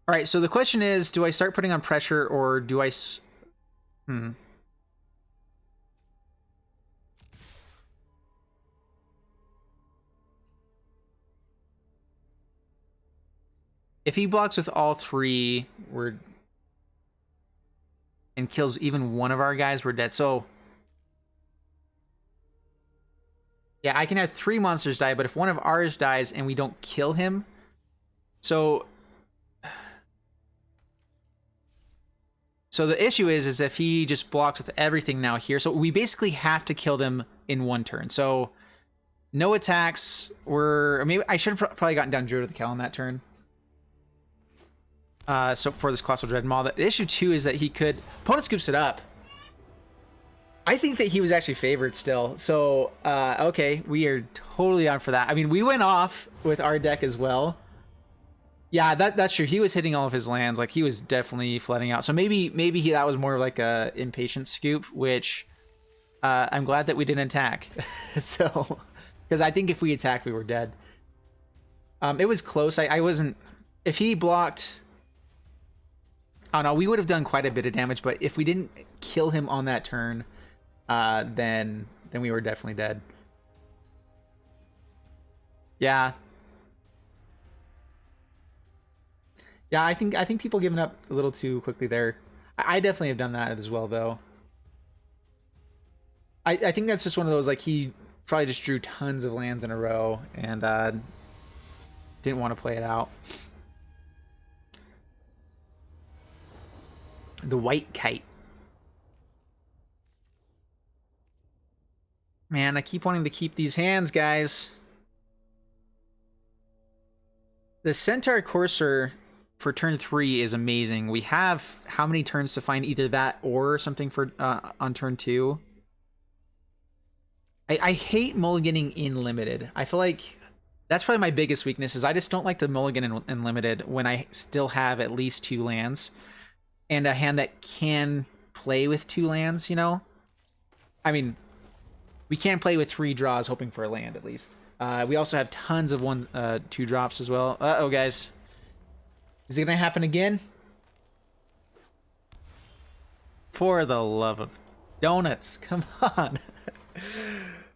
All right, so the question is, do I start putting on pressure or do I... If he blocks with all 3, and kills even one of our guys, we're dead. So yeah, I can have 3 monsters die, but if one of ours dies and we don't kill him, so the issue is if he just blocks with everything now here, so we basically have to kill them in 1 turn. So no attacks. Maybe I should have probably gotten down Druid of the Cal on that turn. So for this Colossal Dread Maw, the issue too is that he could... Opponent scoops it up. I think that he was actually favored still. So, okay, we are totally on for that. I mean, we went off with our deck as well. Yeah, that's true. He was hitting all of his lands. Like, he was definitely flooding out. So maybe that was more like a impatient scoop, which I'm glad that we didn't attack. So, because I think if we attacked, we were dead. It was close. I wasn't... If he blocked... Oh no, we would have done quite a bit of damage, but if we didn't kill him on that turn, then we were definitely dead. Yeah. Yeah, I think people giving up a little too quickly there. I definitely have done that as well, though. I think that's just one of those, like, he probably just drew tons of lands in a row and didn't want to play it out. The White Kite. Man, I keep wanting to keep these hands, guys. The Centaur Courser for turn 3 is amazing. We have how many turns to find either that or something for on turn 2? I hate mulliganing in limited. I feel like that's probably my biggest weakness is I just don't like the mulligan in limited when I still have at least 2 lands. And a hand that can play with 2 lands, you know? I mean, we can play with 3 draws hoping for a land, at least. We also have tons of 2 drops as well. Uh-oh, guys. Is it going to happen again? For the love of donuts. Come on.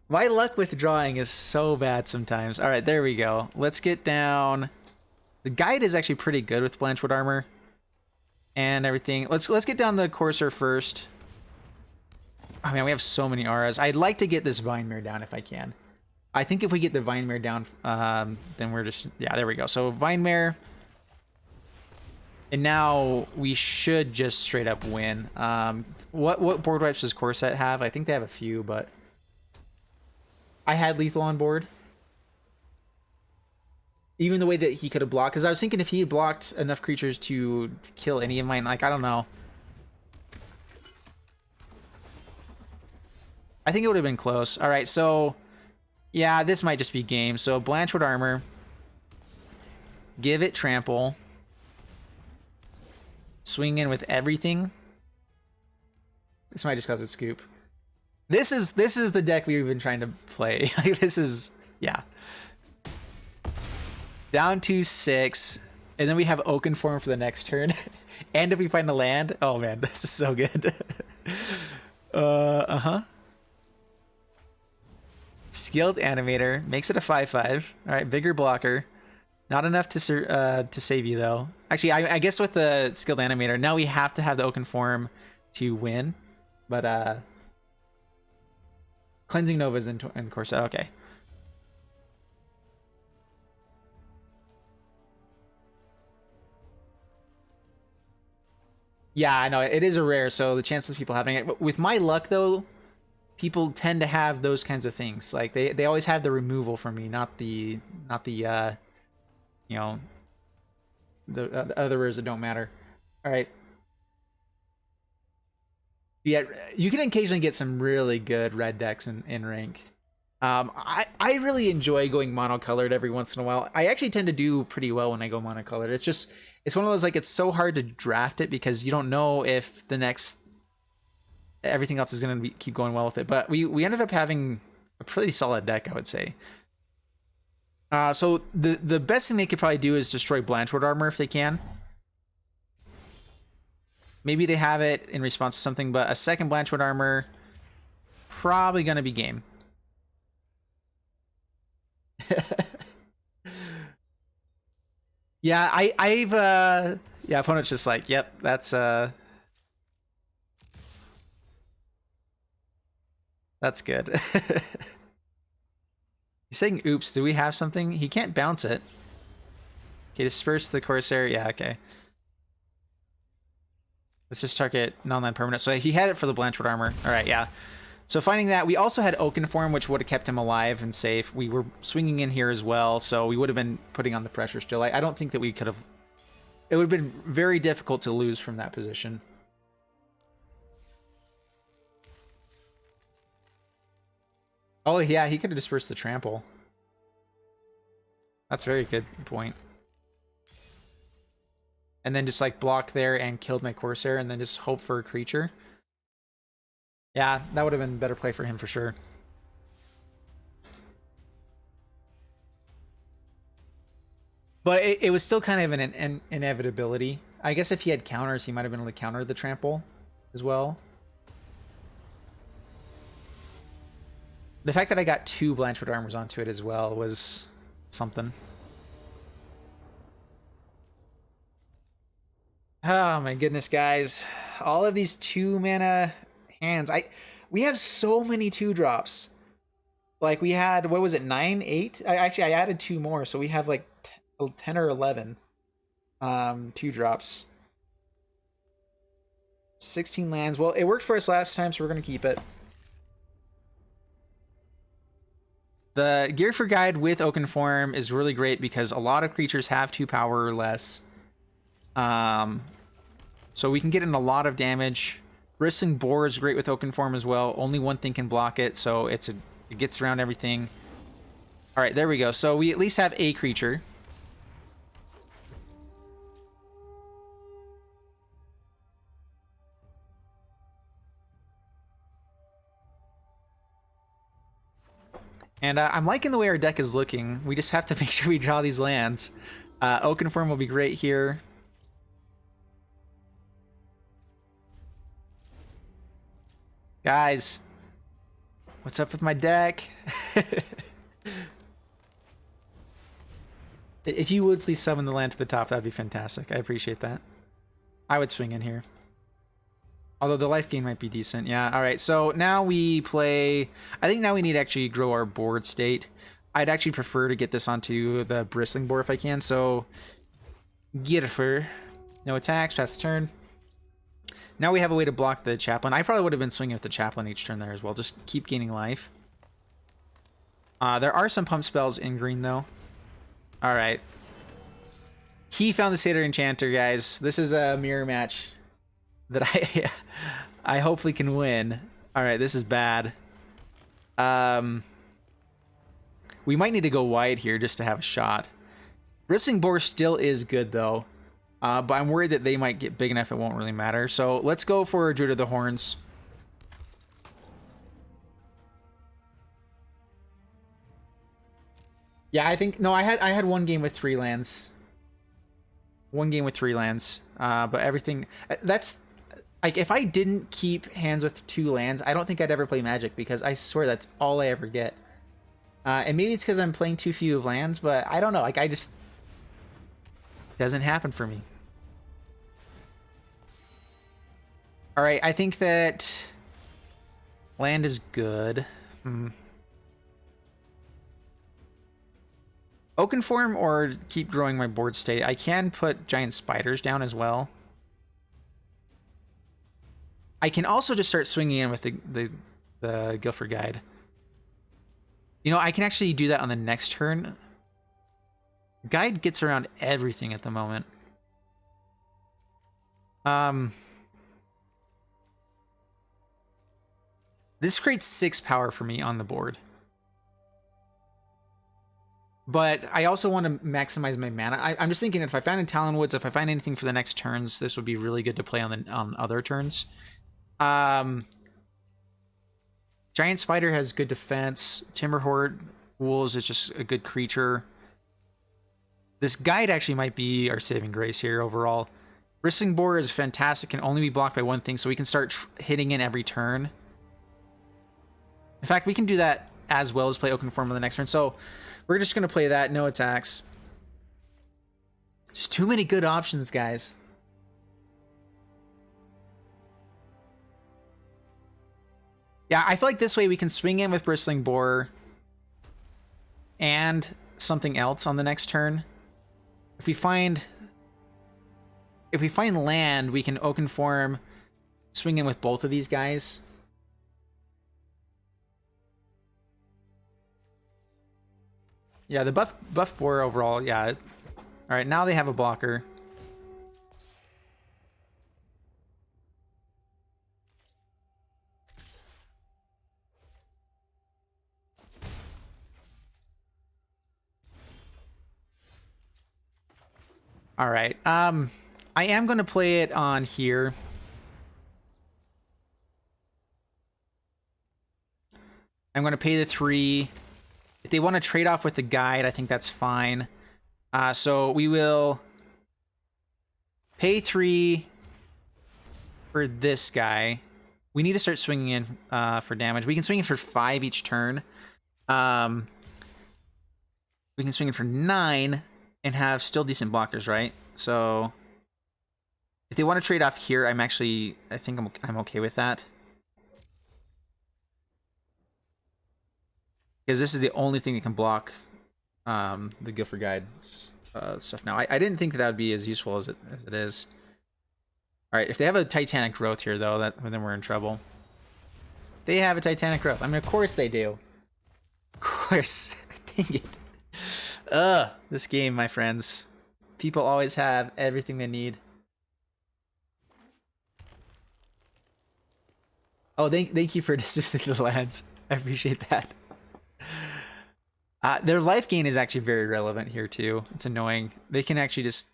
My luck with drawing is so bad sometimes. All right, there we go. Let's get down. The guide is actually pretty good with Blanchwood Armor. And everything. Let's get down the Courser first. I mean, we have so many auras. I'd like to get this Vinemare down if I can. I think if we get the Vinemare down, then we're just... Yeah, there we go. So Vinemare. And now we should just straight up win. What board wipes does Corset have? I think they have a few, but... I had lethal on board. Even the way that he could have blocked. Because I was thinking if he had blocked enough creatures to kill any of mine, like, I don't know. I think it would have been close. All right, so... Yeah, this might just be game. So Blanchwood Armor. Give it Trample. Swing in with everything. This might just cause a scoop. This is the deck we've been trying to play. This is, yeah. Down to 6, and then we have Oakenform for the next turn. And if we find a land, oh man, this is so good. Skilled Animator makes it a 5/5. All right, bigger blocker. Not enough to save you though. Actually, I guess with the Skilled Animator, now we have to have the Oakenform to win. But Cleansing Nova's in Corset. Okay. Yeah, I know it is a rare, so the chances of people having it. But with my luck though, people tend to have those kinds of things. Like they always have the removal for me, not the you know, the other rares that don't matter. All right. Yeah, you can occasionally get some really good red decks in rank. I really enjoy going monocolored every once in a while. I actually tend to do pretty well when I go monocolored. It's one of those, like, it's so hard to draft it because you don't know if the next everything else is going to keep going well with it. But we ended up having a pretty solid deck, I would say. So the best thing they could probably do is destroy Blanchwood Armor if they can. Maybe they have it in response to something, but a second Blanchwood Armor, probably going to be game. Yeah, I've yeah, opponent's just like, yep, that's good. He's saying, oops, do we have something? He can't bounce it. Okay, disperse the Corsair. Yeah, okay. Let's just target non-land permanent. So he had it for the Blanchwood Armor. All right, yeah. So finding that, we also had Oakenform, which would have kept him alive and safe. We were swinging in here as well, so we would have been putting on the pressure still. I don't think that we could have... It would have been very difficult to lose from that position. Oh, yeah, he could have dispersed the trample. That's a very good point. And then just, like, blocked there and killed my Corsair and then just hope for a creature. Yeah, that would have been a better play for him for sure. But it was still kind of an inevitability. I guess if he had counters, he might have been able to counter the trample as well. The fact that I got 2 Blanchwood Armors onto it as well was something. Oh my goodness, guys. All of these 2-mana hands. We have so many 2-drops. Like we had, what was it, 9, 8? I added 2 more, so we have like 10 or 11 2-drops. 16 lands. Well, it worked for us last time, so we're going to keep it. The Gear for Guide with Oakenform is really great because a lot of creatures have 2 power or less. So we can get in a lot of damage. Bristling Boar is great with Oakenform as well. Only one thing can block it, so it gets around everything. All right, there we go. So we at least have a creature. And I'm liking the way our deck is looking. We just have to make sure we draw these lands. Oakenform will be great here. Guys, what's up with my deck? If you would please summon the land to the top, that'd be fantastic. I appreciate that. I would swing in here. Although the life gain might be decent. Yeah, all right. So now we play... I think now we need to actually grow our board state. I'd actually prefer to get this onto the bristling board if I can. So, Gittifer. No attacks, pass the turn. Now we have a way to block the chaplain. I probably would have been swinging with the chaplain each turn there as well. Just keep gaining life. There are some pump spells in green, though. All right. He found the Satyr Enchanter, guys. This is a mirror match that I hopefully can win. All right, this is bad. We might need to go wide here just to have a shot. Bristling Boar still is good, though. But I'm worried that they might get big enough it won't really matter. So let's go for Druid of the Horns. Yeah, I think... No, I had one game with 3 lands. One game with 3 lands. But everything... That's... Like, if I didn't keep hands with 2 lands, I don't think I'd ever play Magic, because I swear that's all I ever get. And maybe it's because I'm playing too few of lands, but I don't know. Like, I just... It doesn't happen for me. Alright, I think that... Land is good. Oakenform or keep growing my board state. I can put giant spiders down as well. I can also just start swinging in with the Guilford Guide. You know, I can actually do that on the next turn. Guide gets around everything at the moment. This creates 6 power for me on the board. But I also want to maximize my mana. I'm just thinking if I find a Talonwoods, if I find anything for the next turns, this would be really good to play on other turns. Giant Spider has good defense. Timberhorde Wolves is just a good creature. This Guide actually might be our saving grace here overall. Bristling Boar is fantastic, can only be blocked by one thing, so we can start hitting in every turn. In fact, we can do that as well as play Oakenform on the next turn. So we're just going to play that, no attacks. Just too many good options, guys. Yeah, I feel like this way we can swing in with Bristling Boar and something else on the next turn. If we find land, we can Oakenform, swing in with both of these guys. Yeah, the buff Boar overall, yeah. All right, now they have a blocker. All right. I am going to play it on here. I'm going to pay the 3. If they want to trade off with the Guide, I think that's fine. So we will pay 3 for this guy. We need to start swinging in for damage. We can swing in for 5 each turn. We can swing in for 9 and have still decent blockers, right? So if they want to trade off here, I think I'm okay with that. Because this is the only thing that can block the Guilford Guide stuff now. I didn't think that would be as useful as it is. All right, if they have a Titanic Growth here, though, then we're in trouble. They have a Titanic Growth. I mean, of course they do. Of course. Dang it. This game, my friends. People always have everything they need. Oh, thank you for dismissing the lads. I appreciate that. Their life gain is actually very relevant here, too. It's annoying. They can actually just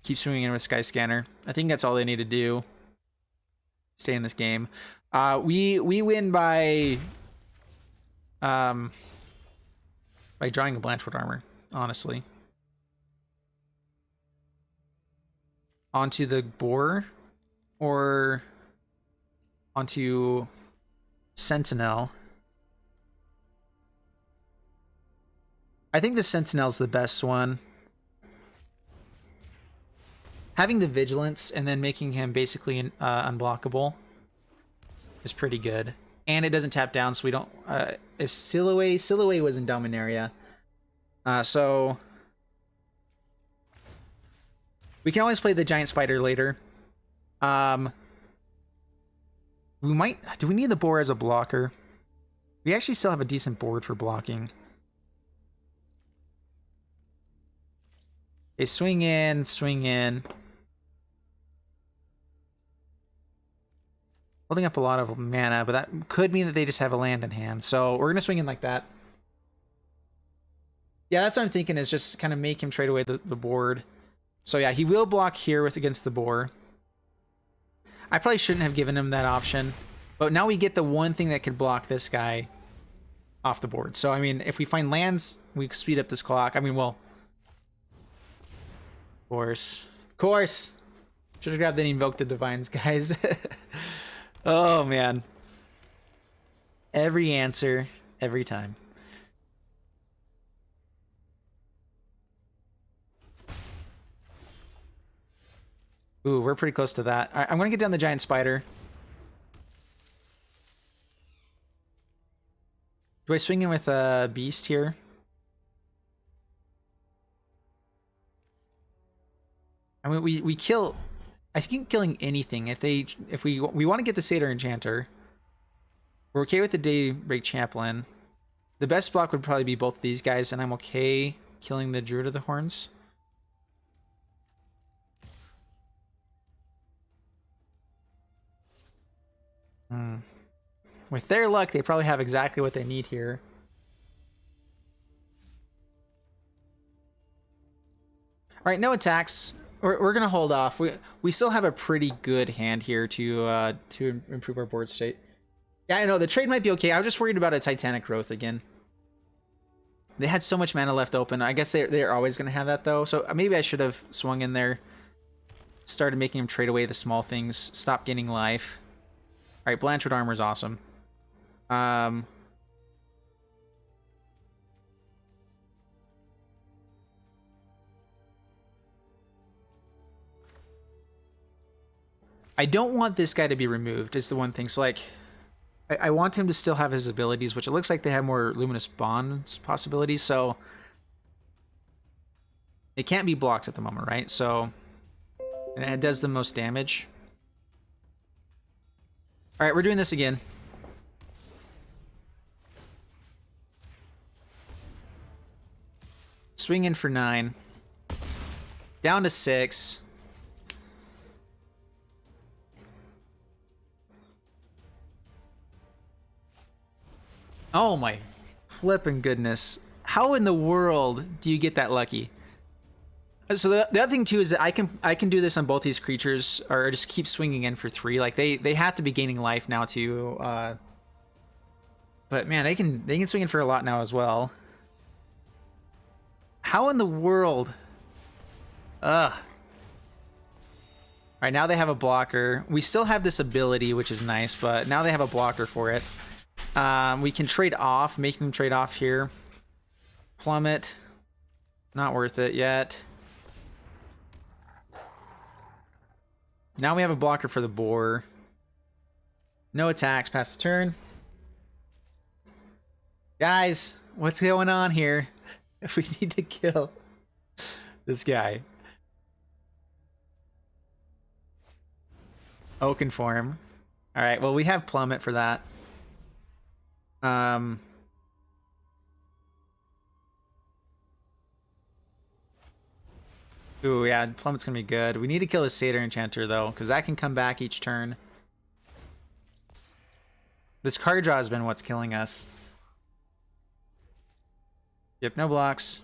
keep swinging in with Sky Scanner. I think that's all they need to do. Stay in this game. We win by drawing a Blanchwood Armor, honestly. Onto the Boar or onto Sentinel. I think the Sentinel's the best one. having the vigilance and then making him basically unblockable is pretty good. And it doesn't tap down, so we don't... if Silhouette was in Dominaria. So... we can always play the Giant Spider later. We might... do we need the boar as a blocker? We actually still have a decent board for blocking. They swing in, swing in. Holding up a lot of mana, but that could mean that they just have a land in hand. So we're going to swing in like that. Yeah, that's what I'm thinking, is just kind of make him trade away the board. So yeah, he will block here against the boar. I probably shouldn't have given him that option. But now we get the one thing that could block this guy off the board. So, I mean, if we find lands, we speed up this clock. I mean, well... of course. Of course! Should have grabbed and invoked the Divines, guys. Oh, man. Every answer, every time. Ooh, we're pretty close to that. All right, I'm going to get down the Giant Spider. Do I swing in with a Beast here? I mean, we kill... I think killing anything. If we want to get the Satyr Enchanter, we're okay with the Daybreak Chaplain. The best block would probably be both of these guys, and I'm okay killing the Druid of the Horns. With their luck, they probably have exactly what they need here. All right, no attacks. We're gonna hold off. We still have a pretty good hand here to improve our board state. Yeah, I know the trade might be okay. I was just worried about a Titanic Growth again. They had so much mana left open. I guess they're always gonna have that though. So maybe I should have swung in there, started making him trade away the small things, stop gaining life. All right, Blanchard Armor is awesome. I don't want this guy to be removed, is the one thing. So, like, I want him to still have his abilities, which it looks like they have more Luminous Bonds possibilities, so... it can't be blocked at the moment, right? So... and it does the most damage. Alright, we're doing this again. Swing in for 9. Down to 6. Oh my flippin' goodness. How in the world do you get that lucky? So the other thing too is that I can do this on both these creatures, or just keep swinging in for 3. Like they have to be gaining life now too. But man, they can swing in for a lot now as well. How in the world? Ugh. All right, now they have a blocker. We still have this ability, which is nice, but now they have a blocker for it. We can trade off, make them trade off here. Plummet. Not worth it yet. Now we have a blocker for the boar. No attacks past the turn. Guys, what's going on here? If we need to kill this guy. Oaken form. Alright, well we have Plummet for that. Ooh, yeah, Plummet's gonna be good. We need to kill the Satyr Enchanter, though, because that can come back each turn. This card draw has been what's killing us. Yep, no blocks.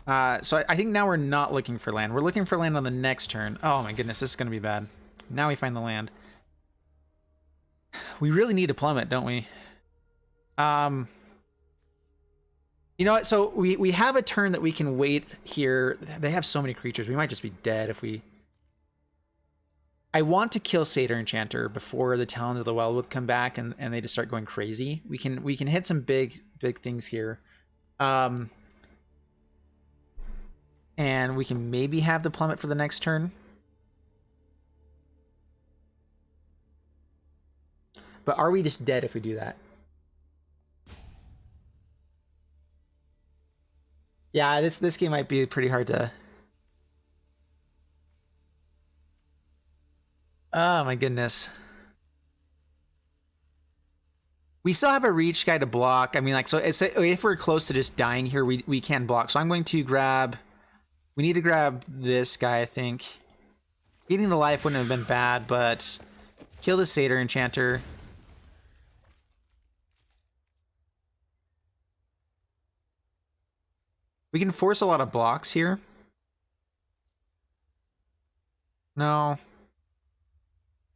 So I think now we're not looking for land. We're looking for land on the next turn. Oh my goodness, this is gonna be bad. Now we find the land. We really need a Plummet, don't we? You know what? So we have a turn that we can wait here. They have so many creatures. We might just be dead if we... I want to kill Satyr Enchanter before the Talons of the Wildwood come back and they just start going crazy. We can hit some big things here. And we can maybe have the plummet for the next turn. But are we just dead if we do that? Yeah, this game might be pretty hard to... Oh my goodness. We still have a reach guy to block. I mean, like, so if we're close to just dying here, we can block. So I'm going to grab... We need to grab this guy, I think. Getting the life wouldn't have been bad, but... Kill the Satyr Enchanter. We can force a lot of blocks here. No.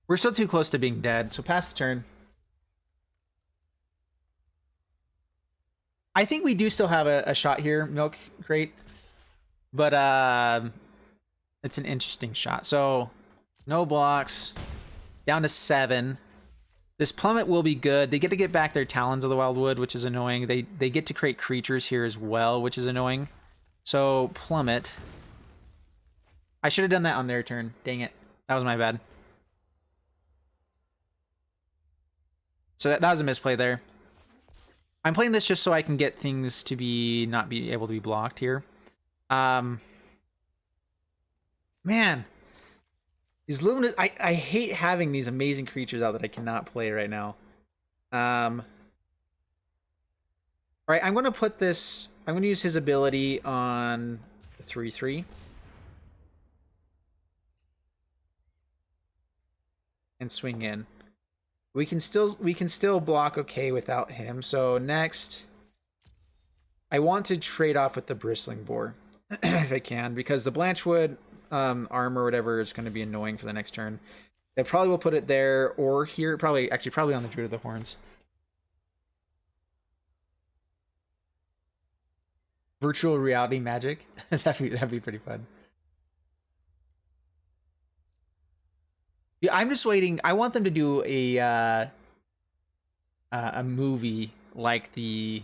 We're still too close to being dead, so pass the turn. I think we do still have a shot here, Milk Crate. But it's an interesting shot. So, no blocks. Down to 7. This plummet will be good. They get to get back their Talons of the Wildwood, which is annoying. They get to create creatures here as well, which is annoying. So, plummet. I should have done that on their turn. Dang it. That was my bad. So that was a misplay there. I'm playing this just so I can get things to not be able to be blocked here. Man. These Luminous... I hate having these amazing creatures out that I cannot play right now. Alright, I'm going to put this... I'm going to use his ability on the 3/3. And swing in. We can still block okay without him. So next... I want to trade off with the Bristling Boar. If I can. Because the Blanchwood... armor or whatever is going to be annoying for the next turn. They probably will put it there or here. Probably on the Druid of the Horns. Virtual reality magic. that'd be pretty fun. Yeah, I'm just waiting. I want them to do a movie like the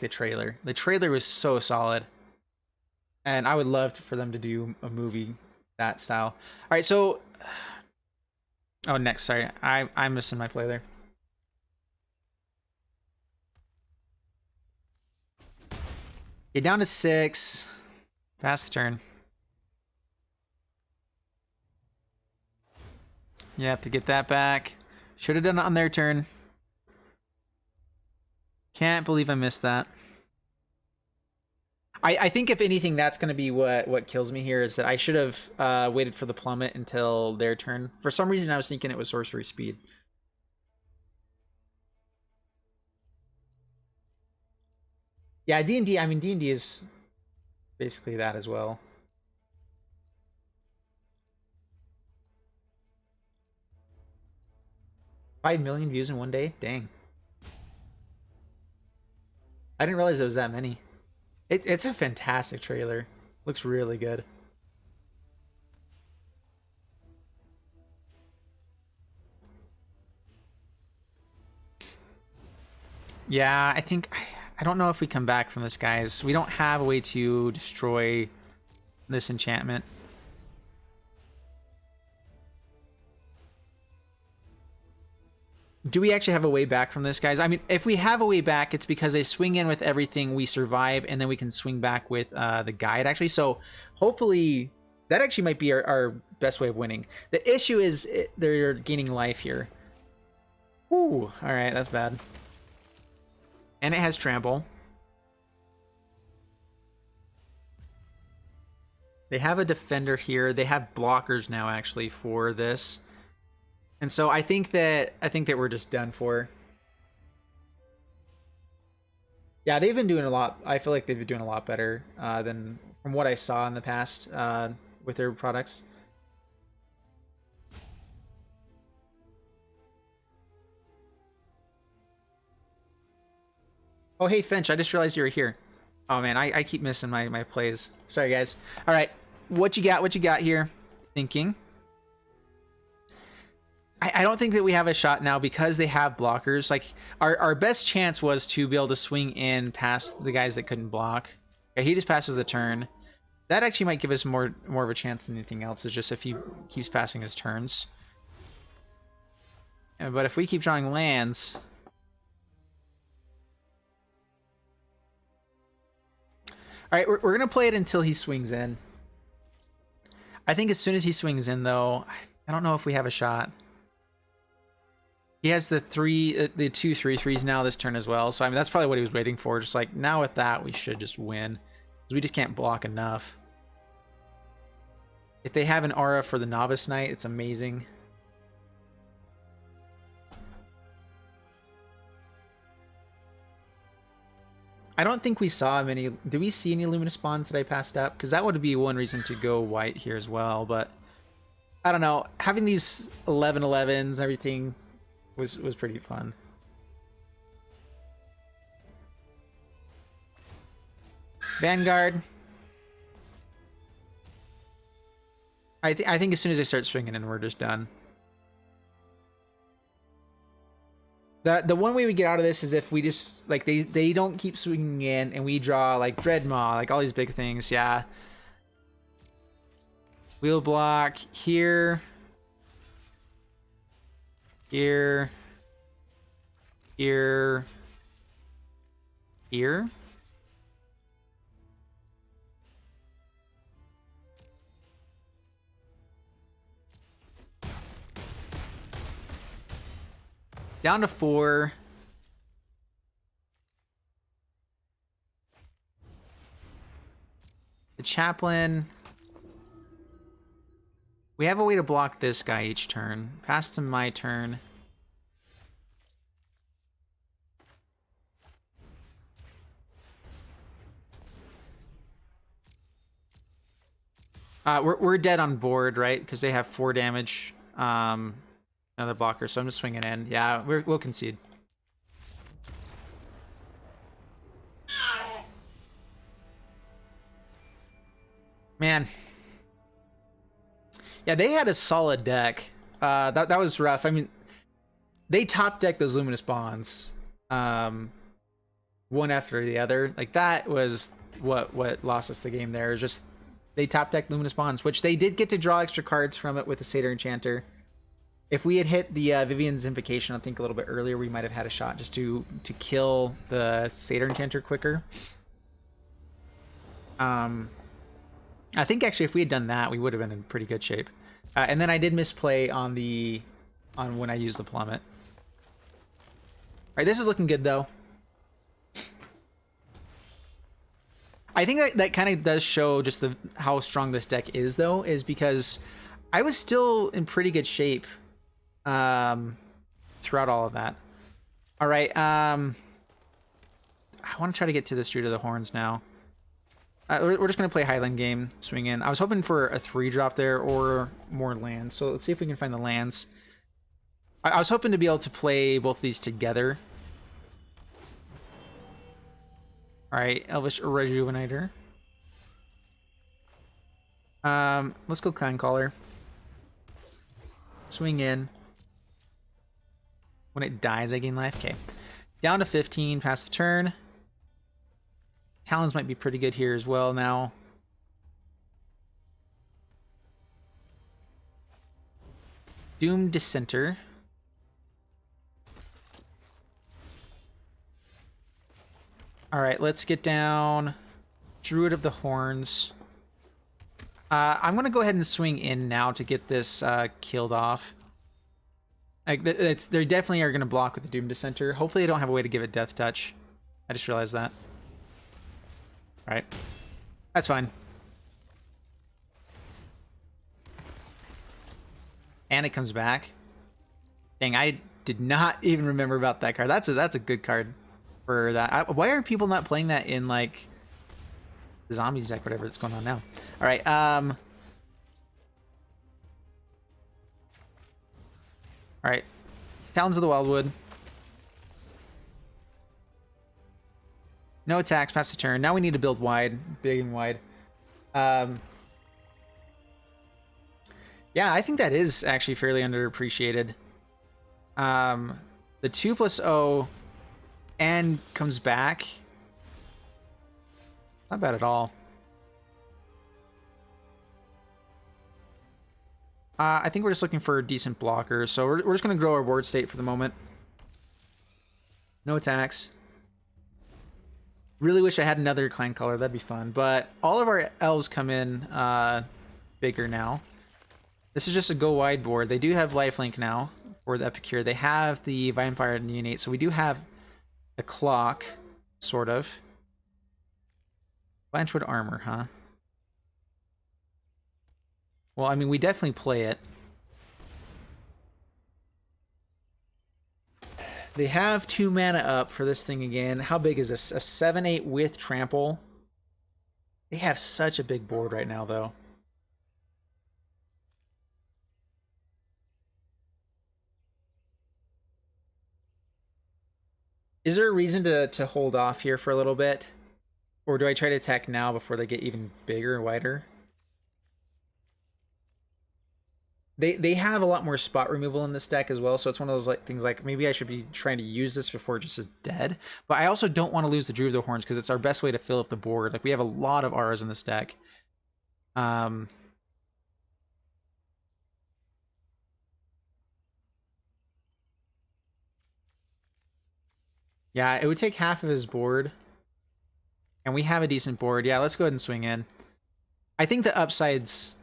trailer. The trailer was so solid. And I would love for them to do a movie that style. All right, so... Oh, next. Sorry. I'm missing my play there. Get down to 6. Pass the turn. You have to get that back. Should have done it on their turn. Can't believe I missed that. I think if anything, that's going to be what kills me here, is that I should have waited for the plummet until their turn. For some reason, I was thinking it was sorcery speed. Yeah, D&D, I mean, D&D is basically that as well. $5 million views in one day? Dang. I didn't realize it was that many. It's a fantastic trailer. Looks really good. Yeah, I don't know if we come back from this, guys. We don't have a way to destroy this enchantment. Do we actually have a way back from this, guys? I mean, if we have a way back, it's because they swing in with everything, we survive, and then we can swing back with the guide, actually. So hopefully that actually might be our best way of winning. The issue is they're gaining life here. Ooh, all right, that's bad. And it has trample. They have a defender here. They have blockers now, actually, for this. And so I think that we're just done for. Yeah, they've been doing a lot. I feel like they've been doing a lot better than from what I saw in the past with their products. Oh, hey, Finch, I just realized you were here. Oh, man, I keep missing my plays. Sorry, guys. All right, what you got here? Thinking. I don't think that we have a shot now because they have blockers. Like, our best chance was to be able to swing in past the guys that couldn't block. Okay, he just passes the turn. That actually might give us more of a chance than anything else, is just if he keeps passing his turns. But if we keep drawing lands... Alright, we're going to play it until he swings in. I think as soon as he swings in, though, I don't know if we have a shot. He has the 2/3/3s now this turn as well. So, I mean, that's probably what he was waiting for. Just like, now with that, we should just win. Because we just can't block enough. If they have an aura for the Novice Knight, it's amazing. I don't think we saw many... Did we see any Luminous Bonds that I passed up? Because that would be one reason to go white here as well. But, I don't know. Having these 11/11s, everything was pretty fun. Vanguard. I think as soon as they start swinging in, we're just done. The one way we get out of this is if we just, like, they don't keep swinging in and we draw, like, Dreadmaw, like, all these big things, yeah. Wheel block here. Here. Here. Here. Down to 4. The Chaplain. We have a way to block this guy each turn. Pass to my turn. We're dead on board, right? Because they have 4 damage. Another blocker, so I'm just swinging in. Yeah, we'll concede. Man. Yeah, they had a solid deck. That was rough. I mean, they top decked those Luminous Bonds. One after the other. Like, that was what lost us the game there. Just, they top decked Luminous Bonds, which they did get to draw extra cards from it with the Satyr Enchanter. If we had hit the Vivian's Invocation, I think a little bit earlier, we might have had a shot just to kill the Satyr Enchanter quicker. I think actually if we had done that, we would have been in pretty good shape. And then I did misplay on when I used the Plummet. All right, this is looking good though. I think that kind of does show just how strong this deck is though, is because I was still in pretty good shape throughout all of that. All right, I want to try to get to the Street of the Horns now. We're just going to play Highland game, swing in. I was hoping for a 3-drop there or more lands, so let's see if we can find the lands. I was hoping to be able to play both of these together. All right, Elvish Rejuvenator. Let's go Clan Caller. Swing in. When it dies, I gain life. Okay. Down to 15, pass the turn. Talons might be pretty good here as well now. Doom Dissenter. Alright, let's get down Druid of the Horns. I'm going to go ahead and swing in now to get this killed off. Like, they definitely are going to block with the Doom Dissenter. Hopefully they don't have a way to give it Death Touch. I just realized that. Alright. That's fine. And it comes back. Dang, I did not even remember about that card. That's a good card for that. Why are people not playing that in, like, the Zombies deck, whatever that's going on now? Alright, Alright. Talons of the Wildwood. No attacks, pass the turn. Now we need to build wide, big and wide. Yeah, I think that is actually fairly underappreciated. The 2+0 and comes back. Not bad at all. I think we're just looking for decent blockers, so we're just going to grow our board state for the moment. No attacks. Really wish I had another clan color, that'd be fun, but all of our elves come in bigger now. This is just a go wide board. They do have lifelink now for the Epicure. They have the Vampire Neonate, so we do have the clock, sort of. Blanchwood armor, huh? Well, I mean, we definitely play it. They have 2 mana up for this thing again. How big is this? A 7/8 with trample. They have such a big board right now, though. Is there a reason to hold off here for a little bit? Or do I try to attack now before they get even bigger and wider? They have a lot more spot removal in this deck as well, so it's one of those things like maybe I should be trying to use this before it just is dead. But I also don't want to lose the Druid of the Horns because it's our best way to fill up the board. Like, we have a lot of auras in this deck. Yeah, it would take half of his board. And we have a decent board. Yeah, let's go ahead and swing in. I think the upsides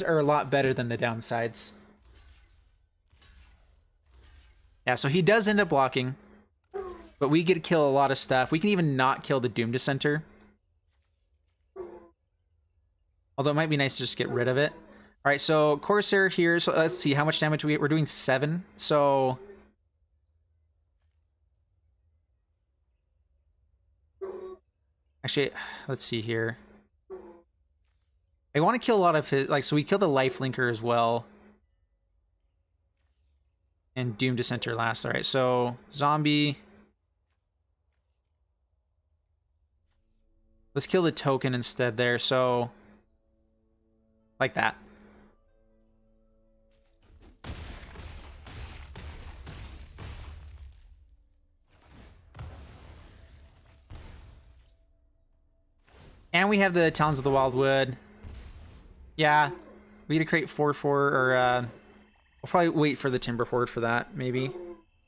are a lot better than the downsides. Yeah, so he does end up blocking. But we get to kill a lot of stuff. We can even not kill the Doom Dissenter. Although it might be nice to just get rid of it. Alright, so Corsair here. So let's see how much damage we're doing 7. So actually, let's see here. I want to kill a lot of his, like, so we kill the life linker as well. And Doom Dissenter last. Alright, so zombie. Let's kill the token instead there, so like that. And we have the Talons of the Wildwood. Yeah, we get to create 4/4, or we'll probably wait for the Timber Horde for that, maybe.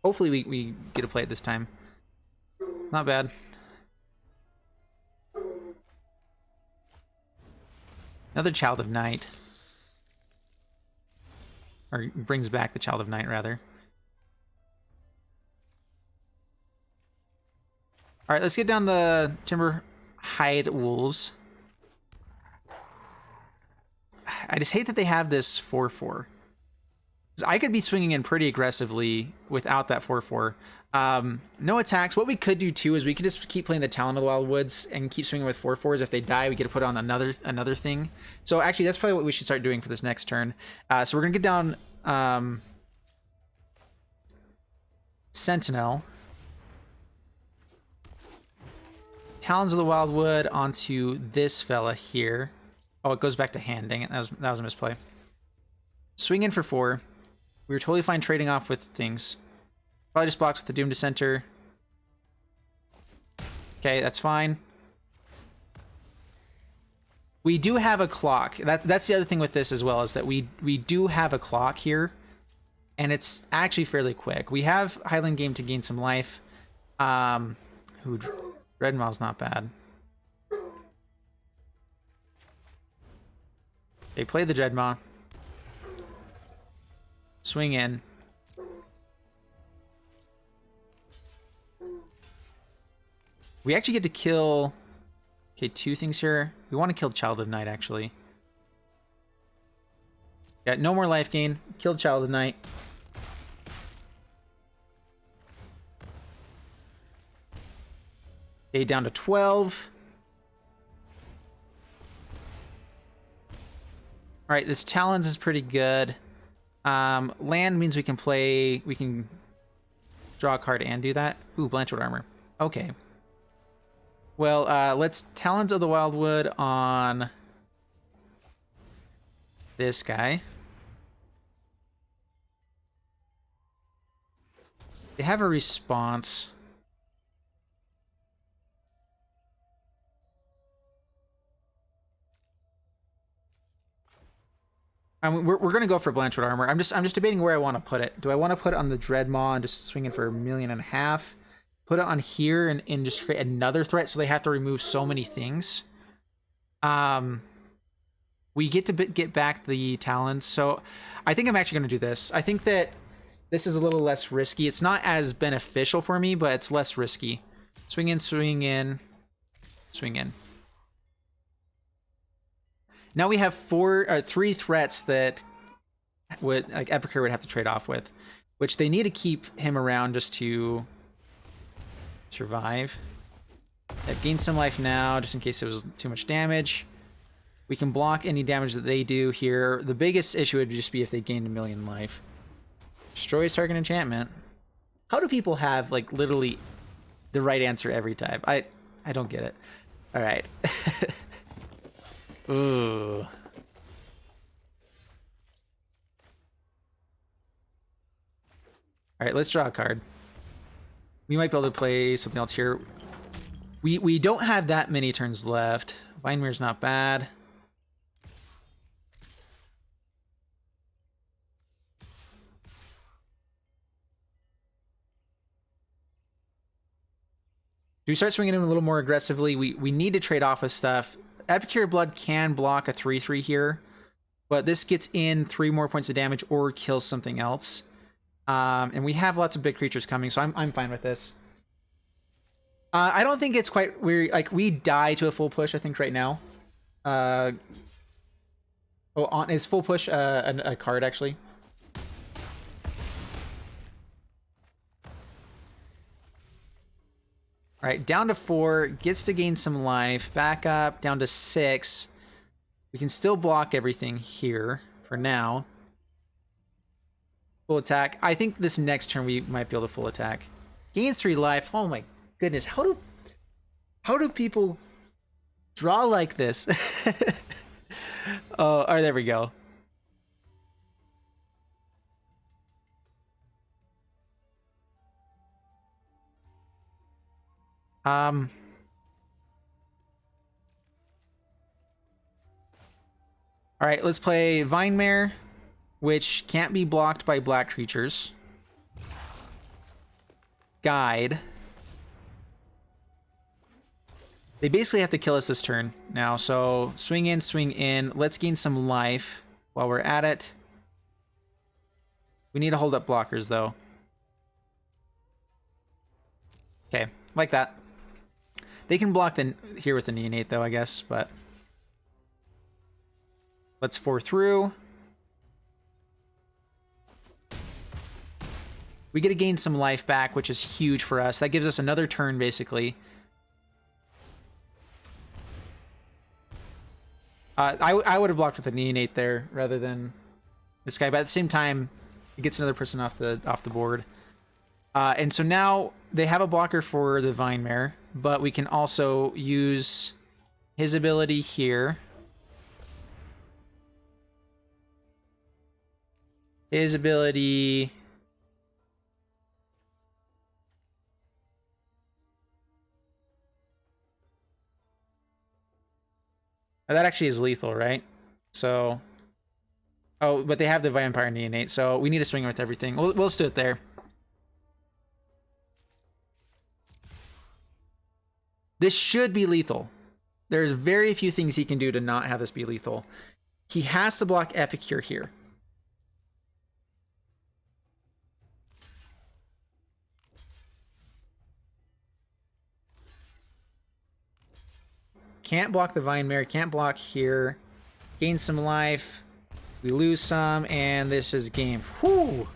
Hopefully we get to play it this time. Not bad. Another Child of Night. Or brings back the Child of Night, rather. Alright, let's get down the Timber Hide Wolves. I just hate that they have this 4/4. I could be swinging in pretty aggressively without that 4/4. No attacks. What we could do too is we could just keep playing the Talon of the Wildwoods and keep swinging with 4/4s. If they die, we get to put on another thing. So actually, that's probably what we should start doing for this next turn. So we're gonna get down Sentinel, Talons of the Wildwood onto this fella here. Oh, it goes back to hand. Dang it, that was a misplay. Swing in for 4. We were totally fine trading off with things. Probably just blocks with the Doom Dissenter. Okay, that's fine. We do have a clock. That's the other thing with this as well, is that we do have a clock here. And it's actually fairly quick. We have Highland Game to gain some life. Dreadmaw's not bad. They play the Dreadmaw. Swing in. We actually get to kill... Okay, 2 things here. We want to kill Child of Night, actually. Yeah, no more life gain. Killed Child of Night. Okay, down to 12. Alright, this Talons is pretty good. Land means we can draw a card and do that. Ooh, Blanchwood Armor. Okay. Well, let's Talons of the Wildwood on this guy. They have a response. I mean, we're gonna go for Blanchwood armor. I'm just debating where I want to put it. Do I want to put it on the Dreadmaw and just swing it for 1.5 million? Put it on here and just create another threat so they have to remove so many things. We get to get back the Talons, so I think I'm actually gonna do this. I think that this is a little less risky. It's not as beneficial for me, but it's less risky. Swing in, swing in, swing in. Now we have 3 threats that would like Epicure would have to trade off with, which they need to keep him around just to survive. That gains some life now, just in case it was too much damage. We can block any damage that they do here. The biggest issue would just be if they gained 1 million life. Destroys target enchantment. How do people have like literally the right answer every time? I don't get it. All right. Ooh. All right, let's draw a card. We might be able to play something else here. We don't have that many turns left. Vinemir's not bad. Do we start swinging him a little more aggressively? We need to trade off with stuff. Epicure Blood can block a 3/3 here, but this gets in 3 more points of damage or kills something else. And we have lots of big creatures coming, so I'm fine with this. I don't think it's quite weird. Like, we die to a full push, I think, right now. Is full push a card, actually? All right, down to 4, gets to gain some life. Back up, down to 6. We can still block everything here for now. Full attack. I think this next turn we might be able to full attack. Gains 3 life. Oh my goodness, how do people draw like this? Oh, there we go. All right, let's play Vinemare, which can't be blocked by black creatures. Guide. They basically have to kill us this turn now, so swing in, swing in. Let's gain some life while we're at it. We need to hold up blockers, though. Okay, like that. They can block here with the Neonate, though, I guess, but... Let's 4 through. We get to gain some life back, which is huge for us. That gives us another turn, basically. I would have blocked with the Neonate there rather than this guy, but at the same time, it gets another person off the board. And so now they have a blocker for the Vinemare, but we can also use his ability here. His ability... Oh, that actually is lethal, right? So... Oh, but they have the Vampire Neonate, so we need to swing with everything. We'll do it there. This should be lethal. There's very few things he can do to not have this be lethal. He has to block Epicure here. Can't block the Vinemare, can't block here. Gain some life. We lose some, and this is game. Whew!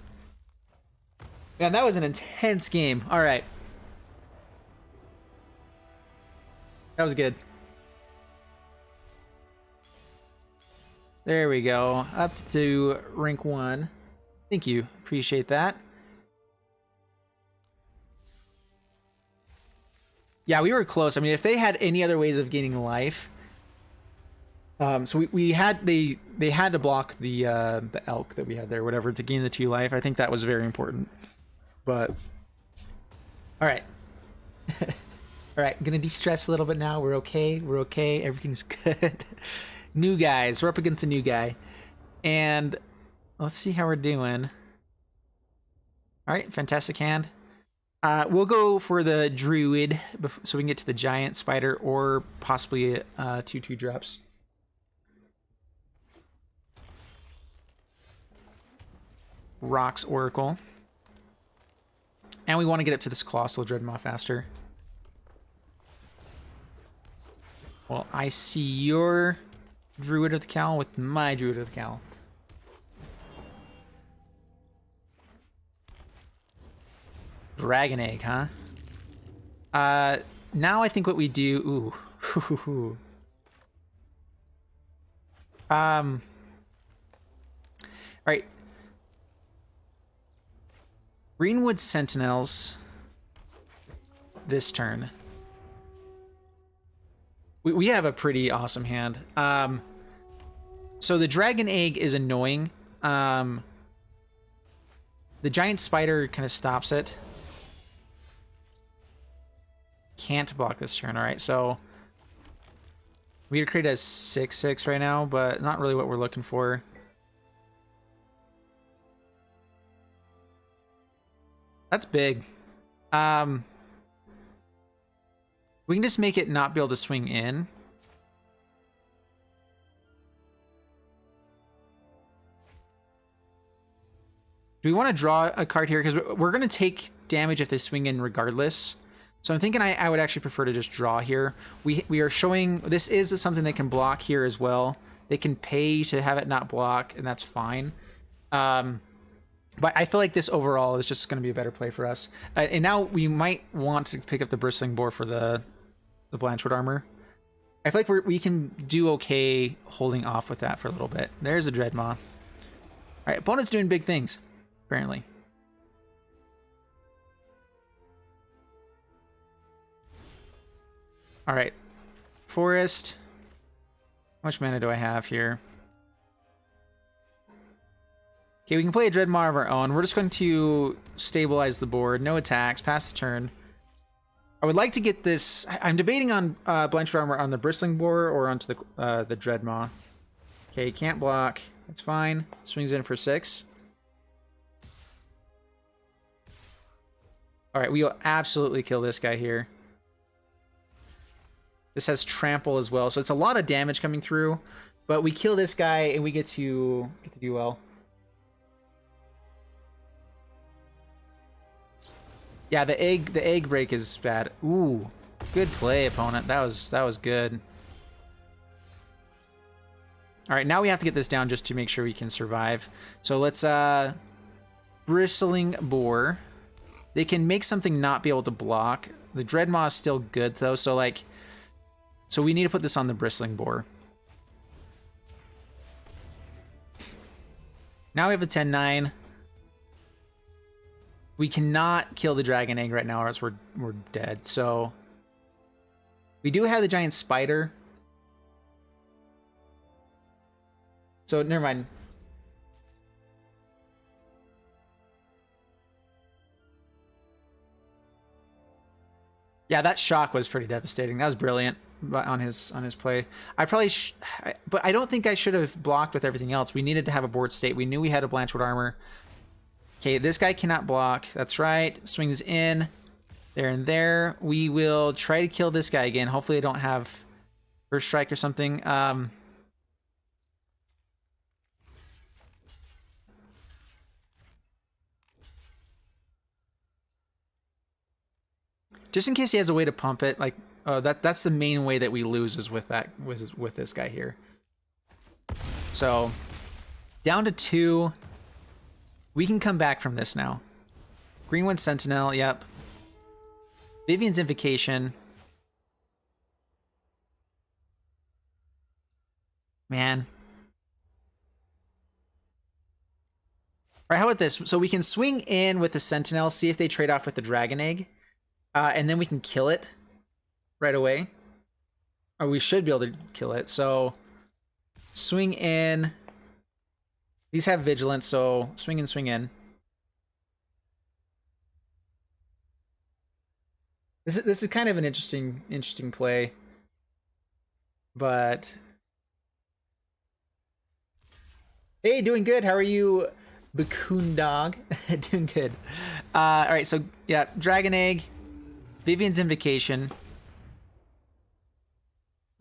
Man, that was an intense game. All right. That was good. There we go. Up to rank 1. Thank you. Appreciate that. Yeah, we were close. I mean, if they had any other ways of gaining life, so they had to block the elk that we had there, whatever, to gain the 2 life. I think that was very important. But all right, all right. I'm gonna de-stress a little bit now. We're okay. We're okay. Everything's good. New guys. We're up against a new guy. And let's see how we're doing. All right, fantastic hand. We'll go for the druid so we can get to the giant spider or possibly 2/2 drops. Rocks Oracle. And we want to get up to this Colossal Dreadmaw faster. Well, I see your Druid of the Cowl with my Druid of the Cowl. Dragon Egg, huh? Now I think what we do... Ooh. Alright. Greenwood Sentinels this turn. We have a pretty awesome hand. So the Dragon Egg is annoying. The Giant Spider kind of stops it. Can't block this turn. Alright, so we could create a 6/6 right now, but not really what we're looking for. That's big. We can just make it not be able to swing in. Do we want to draw a card here? Because we're going to take damage if they swing in regardless. So I'm thinking I would actually prefer to just draw here. We are showing... This is something they can block here as well. They can pay to have it not block, and that's fine. But I feel like this overall is just going to be a better play for us. And now we might want to pick up the Bristling Boar for the Blanchwood Armor. I feel like we can do okay holding off with that for a little bit. There's a Dreadmaw. All right, opponent's doing big things, apparently. All right, Forest. How much mana do I have here? Okay, we can play a Dreadmaw of our own. We're just going to stabilize the board. No attacks. Pass the turn. I would like to get this... I'm debating on Blanchwood Armor on the Bristling Boar or onto the Dreadmaw. Okay, can't block. That's fine. Swings in for 6. All right, we will absolutely kill this guy here. This has Trample as well, so it's a lot of damage coming through. But we kill this guy and we get to do well. Yeah, the egg break is bad. Ooh, good play, opponent. That was good. All right, now we have to get this down just to make sure we can survive. So let's Bristling Boar. They can make something not be able to block. The Dreadmaw is still good though, so we need to put this on the Bristling Boar. Now we have a 10/9. We cannot kill the Dragon Egg right now or else we're dead. So we do have the Giant Spider. So never mind. Yeah, that shock was pretty devastating. That was brilliant on his play. I probably but I don't think I should have blocked with everything else. We needed to have a board state. We knew we had a Blanchwood Armor. Okay, this guy cannot block. That's right. Swings in. There and there. We will try to kill this guy again. Hopefully I don't have First Strike or something. Just in case he has a way to pump it, like that's the main way that we lose is with this guy here. So down to 2. We can come back from this now. Greenwood Sentinel, yep. Vivian's Invocation. Man. All right, how about this? So we can swing in with the Sentinel, see if they trade off with the Dragon Egg. And then we can kill it right away. Or we should be able to kill it. So swing in. These have Vigilance, so swing in, swing in. This is kind of an interesting play. But Hey, doing good. How are you, Bakun Dog? Doing good. All right, so yeah, Dragon Egg, Vivian's Invocation.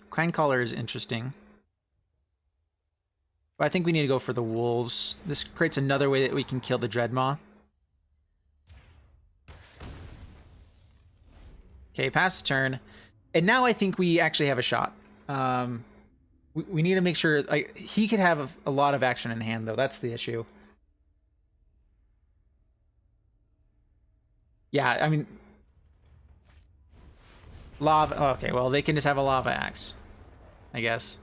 Kind Caller is interesting. But I think we need to go for the Wolves. This creates another way that we can kill the Dreadmaw. Okay, pass the turn. And now I think we actually have a shot. We need to make sure, like, he could have a lot of action in hand, though. That's the issue. Yeah, I mean... Lava... Okay, well, they can just have a Lava Axe, I guess.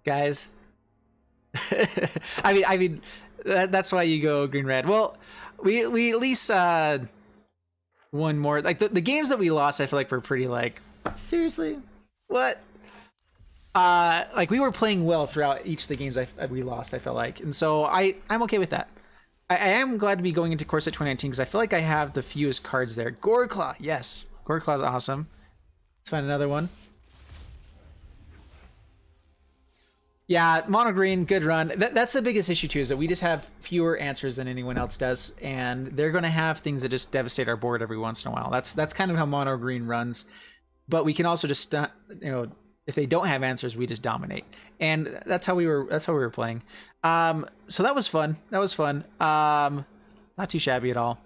Guys. I mean, that's why you go green-red. Well, we at least one more. Like, the games that we lost, I feel like were pretty, like, seriously? What? Like, we were playing well throughout each of the games we lost, I felt like. And so I'm okay with that. I am glad to be going into Corset 2019 because I feel like I have the fewest cards there. Goreclaw, yes. Goreclaw's awesome. Let's find another one. Yeah, mono green, good run. That's the biggest issue too, is that we just have fewer answers than anyone else does, and they're going to have things that just devastate our board every once in a while. That's kind of how mono green runs. But we can also just if they don't have answers, we just dominate, and that's how we were playing. So that was fun. Not too shabby at all.